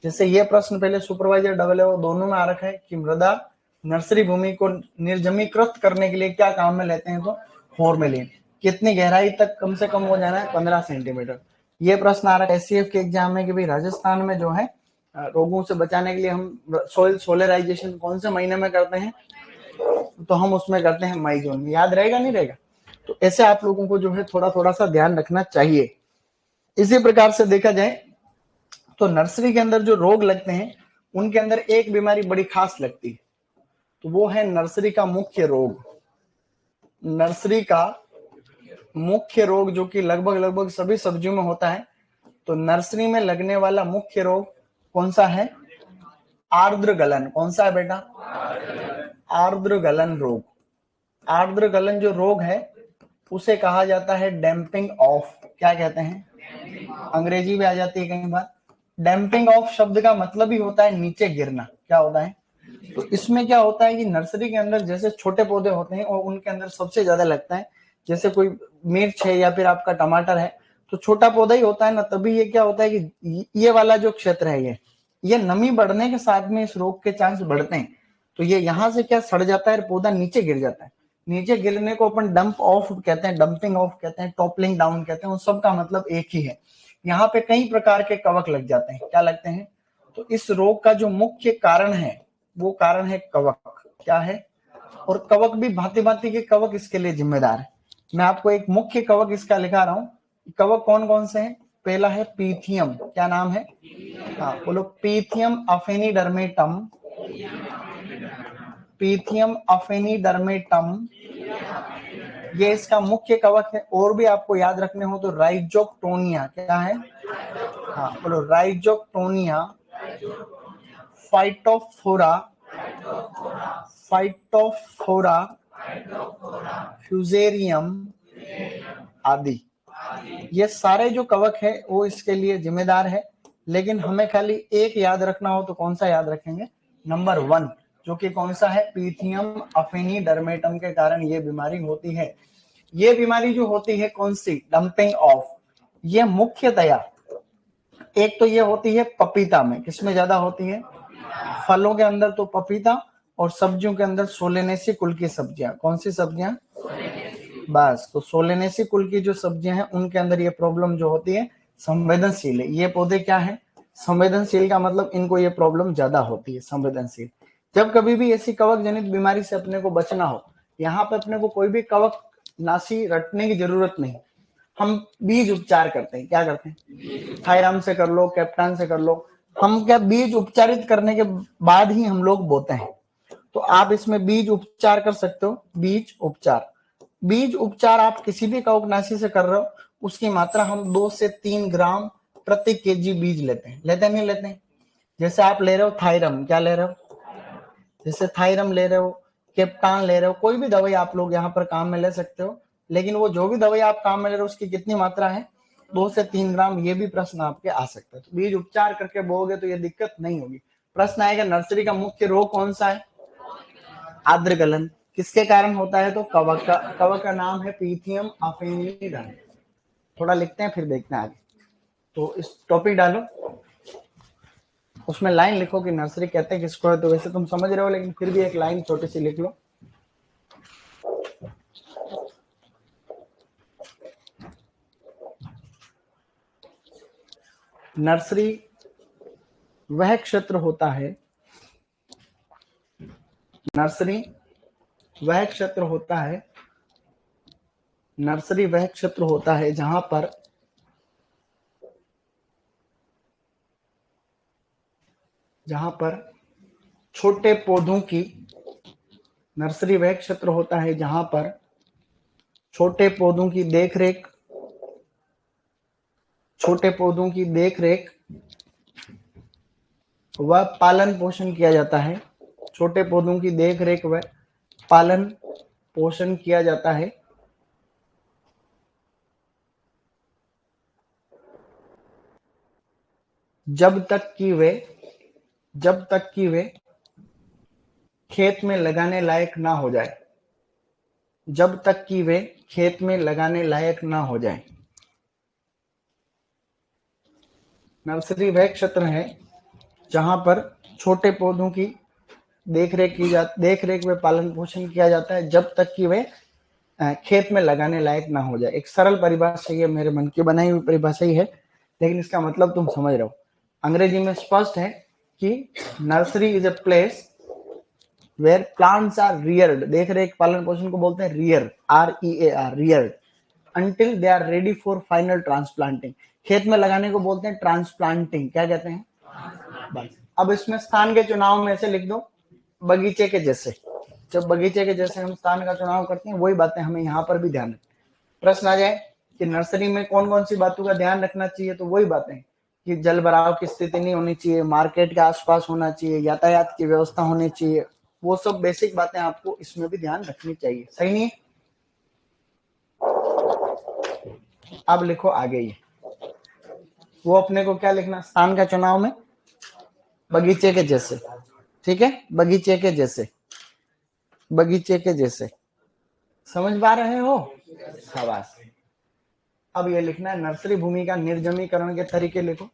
जैसे ये प्रश्न पहले सुपरवाइजर डबल दोनों में आ रखा है कि मृदा नर्सरी भूमि को निर्जमीकृत करने के लिए क्या काम में लेते हैं? तो फॉर्मेलिन। कितनी गहराई तक कम से कम हो जाना है? 15 सेंटीमीटर। ये प्रश्न आ रहा है एससीएफ के एग्जाम में कि भाई राजस्थान में जो है रोगों से बचाने के लिए हम सोइल सोलराइजेशन कौन से महीने में करते हैं? तो हम उसमें करते हैं मई जून में। याद रहेगा नहीं रहेगा? तो ऐसे आप लोगों को जो है थोड़ा थोड़ा सा ध्यान रखना चाहिए। इसी प्रकार से देखा जाए तो नर्सरी के अंदर जो रोग लगते हैं उनके अंदर एक बीमारी बड़ी खास लगती है, तो वो है नर्सरी का मुख्य रोग। नर्सरी का मुख्य रोग जो कि लगभग लगभग सभी सब्जियों में होता है, तो नर्सरी में लगने वाला मुख्य रोग कौन सा है? आर्द्र गलन। कौन सा है बेटा? आर्द्र गलन रोग। आर्द्र गलन जो रोग है उसे कहा जाता है डैम्पिंग ऑफ। क्या कहते हैं? अंग्रेजी में आ जाती है कई बार। डैम्पिंग ऑफ शब्द का मतलब ही होता है नीचे गिरना। क्या होता है? तो इसमें क्या होता है कि नर्सरी के अंदर जैसे छोटे पौधे होते हैं और उनके अंदर सबसे ज्यादा लगता है, जैसे कोई मिर्च है या फिर आपका टमाटर है, तो छोटा पौधा ही होता है ना, तभी ये क्या होता है कि ये वाला जो क्षेत्र है ये नमी बढ़ने के साथ में इस रोग के चांस बढ़ते हैं। तो ये यहाँ से क्या सड़ जाता है, पौधा नीचे गिर जाता है। नीचे गिरने को अपन डंप ऑफ कहते हैं, डंपिंग ऑफ कहते हैं, टॉपलिंग डाउन कहते हैं। उन सब का मतलब एक ही है। यहाँ पे कई प्रकार के कवक लग जाते हैं। क्या लगते हैं? तो इस रोग का जो मुख्य कारण है वो कारण है कवक। क्या है? और कवक भी भांति भांति के कवक इसके लिए जिम्मेदार है। मैं आपको एक मुख्य कवक इसका लिखा रहा हूं। कवक कौन कौन से हैं? पहला है पीथियम। क्या नाम है? हाँ बोलो, पीथियम अफेनिडर्मेटम। पीथियम अफेनिडर्मेटम ये इसका मुख्य कवक है। और भी आपको याद रखने हो तो राइजोक्टोनिया। क्या है? हाँ बोलो, राइजोक्टोनिया, फाइटोफोरा, फाइटोफोरा, फ्यूजेरियम आदि। ये सारे जो कवक है वो इसके लिए जिम्मेदार है। लेकिन हमें खाली एक याद रखना हो तो कौन सा याद रखेंगे? नंबर 1, जो कि कौन सा है? पीथियम अफेनिडर्मेटम के कारण ये बीमारी होती है। ये बीमारी जो होती है कौन सी? Dumping of. ये मुख्यतया एक तो ये होती है पपीता में। किसमें ज्यादा होती है? फलों के अंदर तो पपीता, और सब्जियों के अंदर सोलेनेसी कुल की सब्जियां। कौन सी सब्जियां? बस, तो सोलेनेसी कुल की जो सब्जियां हैं उनके अंदर ये प्रॉब्लम जो होती है संवेदनशील है। ये पौधे क्या है? संवेदनशील का मतलब इनको ये प्रॉब्लम ज्यादा होती है, संवेदनशील। जब कभी भी ऐसी कवक जनित बीमारी से अपने को बचना हो, यहाँ पे अपने को कोई भी कवक नाशी रटने की जरूरत नहीं। हम बीज उपचार करते हैं। क्या करते हैं? थायराम से कर लो, कैप्टान से कर लो। हम क्या बीज उपचारित करने के बाद ही हम लोग बोते हैं। तो आप इसमें बीज उपचार कर सकते हो। बीज उपचार, बीज उपचार आप किसी भी कवकनाशी से कर रहे हो, उसकी मात्रा हम 2 से 3 ग्राम प्रति केजी बीज लेते हैं। लेते नहीं लेते हैं? जैसे आप ले रहे हो थायरम। क्या ले रहे हो? जैसे थायरम ले रहे हो, कैप्टान ले रहे हो, कोई भी दवाई आप लोग यहाँ पर काम में ले सकते हो। लेकिन वो जो भी दवाई आप काम में ले रहे हो उसकी कितनी मात्रा है? 2 से 3 ग्राम। ये भी प्रश्न आपके आ सकता है। तो बीज उपचार करके बोगे तो ये दिक्कत नहीं होगी। प्रश्न आएगा नर्सरी का मुख्य रोग कौन सा है? आर्द्र गलन। किसके कारण होता है? तो कवक का। कवक का नाम है पीथियम अफेनिडर्म। थोड़ा लिखते हैं फिर देखते हैं आगे। तो इस टॉपिक डालो, उसमें लाइन लिखो कि नर्सरी कहते हैं किसको है। तो वैसे तुम समझ रहे हो, लेकिन फिर भी एक लाइन छोटी सी लिख लो। नर्सरी वह क्षेत्र होता है, नर्सरी वह क्षेत्र होता है, नर्सरी वह क्षेत्र होता है जहां पर छोटे पौधों की, नर्सरी वह क्षेत्र होता है जहां पर छोटे पौधों की देखरेख, छोटे पौधों की देखरेख व पालन पोषण किया जाता है। छोटे पौधों की देखरेख व पालन पोषण किया जाता है। जब तक कि वे खेत में लगाने लायक ना हो जाए। जब तक कि वे खेत में लगाने लायक ना हो जाए। नर्सरी वह क्षेत्र है जहां पर छोटे पौधों की देखरेख व पालन पोषण किया जाता है जब तक कि वे खेत में लगाने लायक ना हो जाए। एक सरल परिभाषा, ये मेरे मन की बनाई हुई परिभाषा ही है, लेकिन इसका मतलब तुम समझ रहे हो। अंग्रेजी में स्पष्ट है कि nursery is a place where plants are reared. देख रेख पालन पोषण को बोलते हैं rear, REAR, reared, until they are ready for final transplanting. खेत में लगाने को बोलते हैं ट्रांसप्लांटिंग। क्या कहते हैं? बस। अब इसमें स्थान के चुनाव में ऐसे लिख दो, बगीचे के जैसे। जब बगीचे के जैसे हम स्थान का चुनाव करते हैं, वही बातें हमें यहाँ पर भी ध्यान रखनी। प्रश्न आ जाए कि नर्सरी में कौन कौन सी बातों का ध्यान रखना चाहिए, तो वही बातें कि जल भराव की स्थिति नहीं होनी चाहिए, मार्केट के आसपास होना चाहिए, यातायात की व्यवस्था होनी चाहिए, वो सब बेसिक बातें आपको इसमें भी ध्यान रखनी चाहिए। सही नहीं? अब लिखो आगे ये, वो अपने को क्या लिखना, स्थान का चुनाव में बगीचे के जैसे, ठीक है, बगीचे के जैसे, बगीचे के जैसे, समझ पा रहे हो? शाबाश। अब ये लिखना है नर्सरी भूमि का निर्जमीकरण के तरीके लिखो।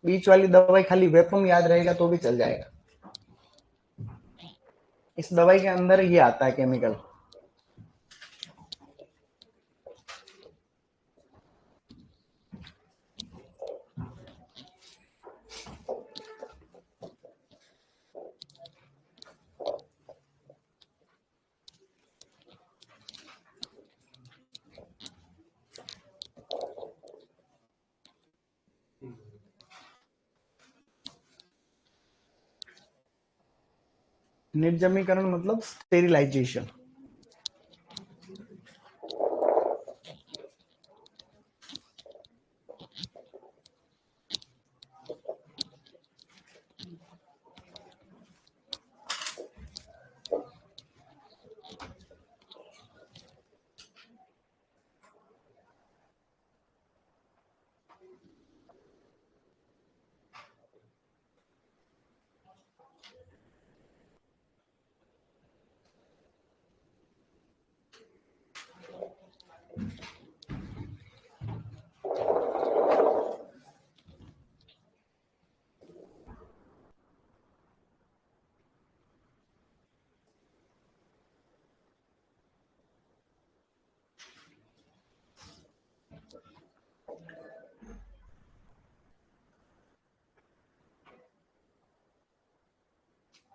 बीच वाली दवाई खाली वेपम याद रहेगा तो भी चल जाएगा, इस दवाई के अंदर ये आता है केमिकल। निर्जमीकरण मतलब स्टेरिलाइजेशन।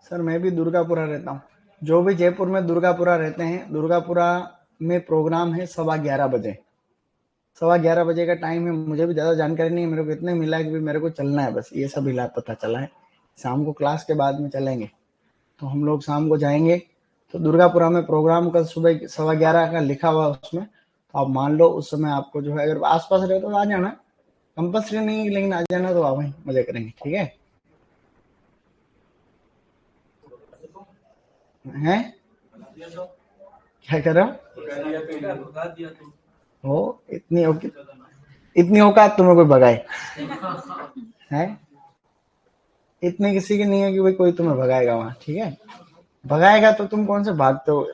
सर मैं भी दुर्गापुरा रहता हूँ, जो भी जयपुर में दुर्गापुरा रहते हैं, दुर्गापुरा में प्रोग्राम है 11:15 बजे, 11:15 का टाइम है। मुझे भी ज़्यादा जानकारी नहीं है, मेरे को इतने मिला है कि मेरे को चलना है, बस ये सब हिला पता चला है। शाम को क्लास के बाद में चलेंगे, तो हम लोग शाम को जाएंगे। तो दुर्गापुरा में प्रोग्राम कल सुबह 11:15 का लिखा हुआ उसमें, तो आप मान लो उस समय आपको जो है, अगर आसपास रहे तो आ जाना, कंपल्सरी नहीं है, लेकिन आ जाना तो आओ, मजे करेंगे, ठीक है? हैं क्या कर रहे हो? इतनी औकात तुम्हें कोई भगाए है? इतनी किसी की नहीं है कि भाई कोई तुम्हें भगाएगा वहां, ठीक है? भगाएगा तो तुम कौन से भागते हो,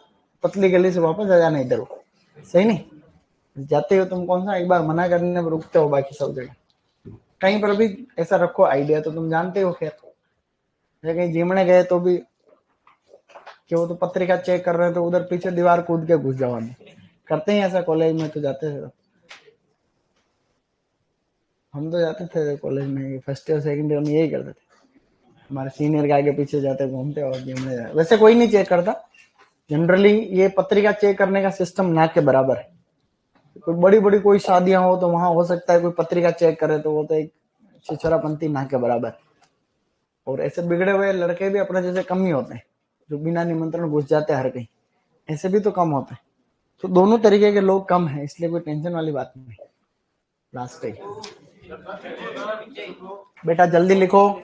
पतली गली से वापस आ जाना इधर हो, सही नहीं? जाते हो तुम कौन सा एक बार मना करने पर रुकते हो, बाकी सब जगह कहीं पर भी ऐसा रखो आइडिया, तो तुम जानते हो। खैर कहीं जिमने गए तो भी कि वो तो पत्रिका चेक कर रहे हैं, तो उधर पीछे दीवार कूद के घुस जाओ, करते हैं ऐसा, कॉलेज में तो जाते थे, हम तो जाते थे कॉलेज में, फर्स्ट ईयर सेकंड ईयर में यही करते थे, हमारे सीनियर के आगे पीछे जाते घूमते और जिमने जाते। वैसे कोई नहीं चेक करता जनरली, ये पत्रिका चेक करने का सिस्टम ना के बराबर है। कोई बड़ी बड़ी कोई शादियां हो तो वहां हो सकता है कोई पत्रिका चेक करे, तो वो तो एक छिछोरापंथी ना के बराबर। और ऐसे बिगड़े हुए लड़के भी अपने जैसे कम ही होते हैं, जो बिना निमंत्रण घुस जाते हैं हर कहीं, ऐसे भी तो कम होते हैं। तो दोनों तरीके के लोग कम है, इसलिए कोई टेंशन वाली बात नहीं। लास्ट ही बेटा जल्दी लिखो,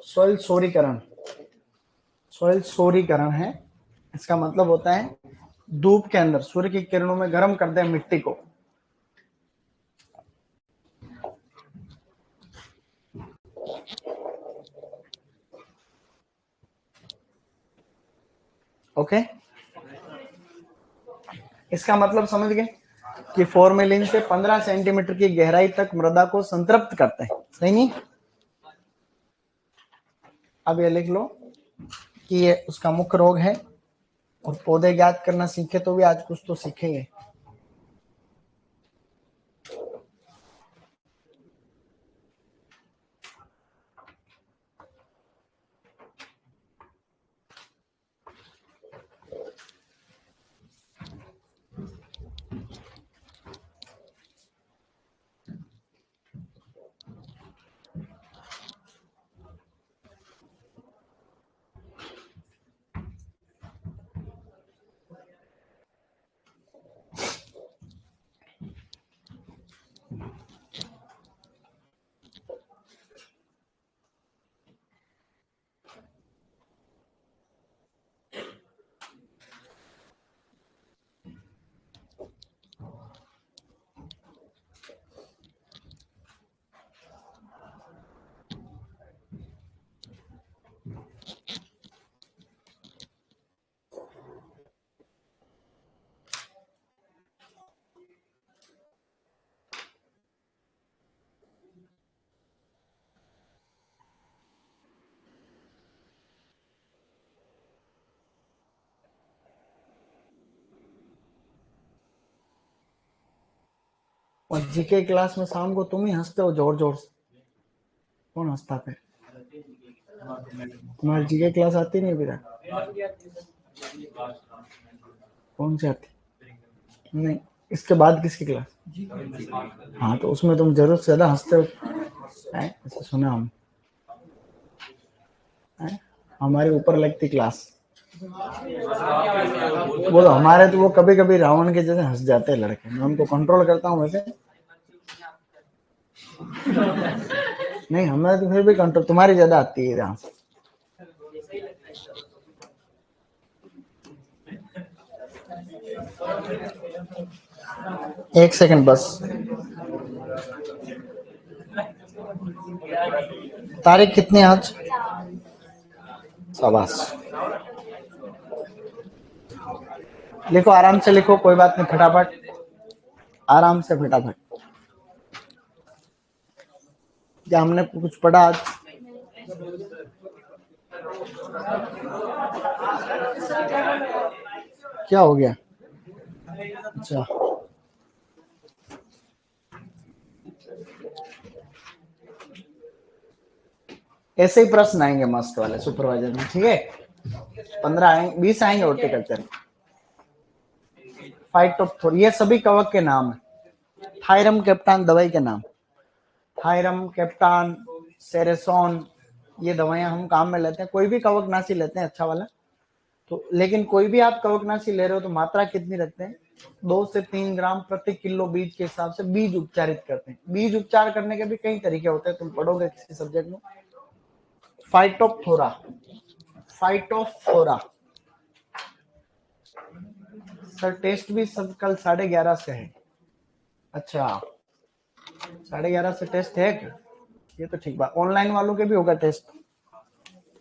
सॉइल सोरीकरण। सॉइल सोरीकरण है, इसका मतलब होता है धूप के अंदर सूर्य की किरणों में गर्म कर दे मिट्टी को। ओके, इसका मतलब समझ गए कि फॉर्मेलिन से 15 सेंटीमीटर की गहराई तक मृदा को संतृप्त करते हैं, सही नहीं? अब ये लिख लो कि ये उसका मुख्य रोग है, और पौधे ज्ञात करना सीखे तो भी आज कुछ तो सीखेंगे। और जीके क्लास में शाम को तुम ही हंसते हो जोर जोर से। कौन हंसता फिर? तुम्हारी जीके क्लास आती नहीं विराट? कौन सी आती? नहीं, इसके बाद किसकी क्लास? हाँ तो उसमें तुम जरूरत से ज्यादा हंसते हो। ऐसा सुना हम। हमारे ऊपर लगती क्लास। वो तो हमारे, तो वो कभी कभी रावण के जैसे हंस जाते हैं लड़के, मैं उनको कंट्रोल करता हूँ वैसे। नहीं, हमें तो फिर भी कंट्रोल, तुम्हारी ज्यादा आती है यहाँ से। एक सेकंड बस। तारीख कितनी आज? शाबाश। लिखो, आराम से लिखो, कोई बात नहीं, फटाफट, आराम से फटाफट। क्या हमने कुछ पढ़ा आज? क्या हो गया? अच्छा, ऐसे ही प्रश्न आएंगे मस्त वाले सुपरवाइजर में, ठीक है? 15 आएंगे, 20 आएंगे, और करते हैं। फाइटोप्थोर, ये सभी कवक के नाम है। थायरम कैप्टान दवाई के नाम। थायरम कैप्टान, सेरेसोन, ये दवाइयां हम काम में लेते हैं। कोई भी कवकनाशी लेते हैं अच्छा वाला तो, लेकिन कोई भी आप कवकनाशी ले रहे हो तो मात्रा कितनी रखते हैं? 2 से 3 ग्राम प्रति किलो बीज के हिसाब से बीज उपचारित करते हैं। बीज उपचार करने के भी कई तरीके होते हैं, तुम पढ़ोगे किसी सब्जेक्ट में। फाइटोप्थोरा, फाइटोफोरा। सर टेस्ट भी सब कल 11:30 से है। अच्छा, 11:30 से टेस्ट है क्या? ये तो ठीक बात, ऑनलाइन वालों के भी होगा टेस्ट।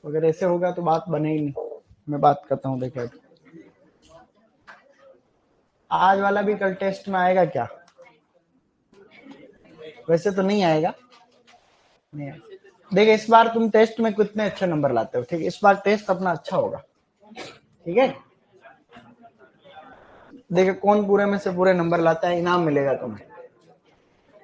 अगर ऐसे होगा तो बात बने ही नहीं। मैं बात करता हूँ, देखो आज वाला भी कल टेस्ट में आएगा क्या? वैसे तो नहीं आएगा, नहीं आएगा। देखिए इस बार तुम टेस्ट में कितने अच्छे नंबर लाते हो, ठीक है? इस बार टेस्ट अपना अच्छा होगा, ठीक है? देखिए कौन पूरे में से पूरे नंबर लाता है, इनाम मिलेगा तुम्हें।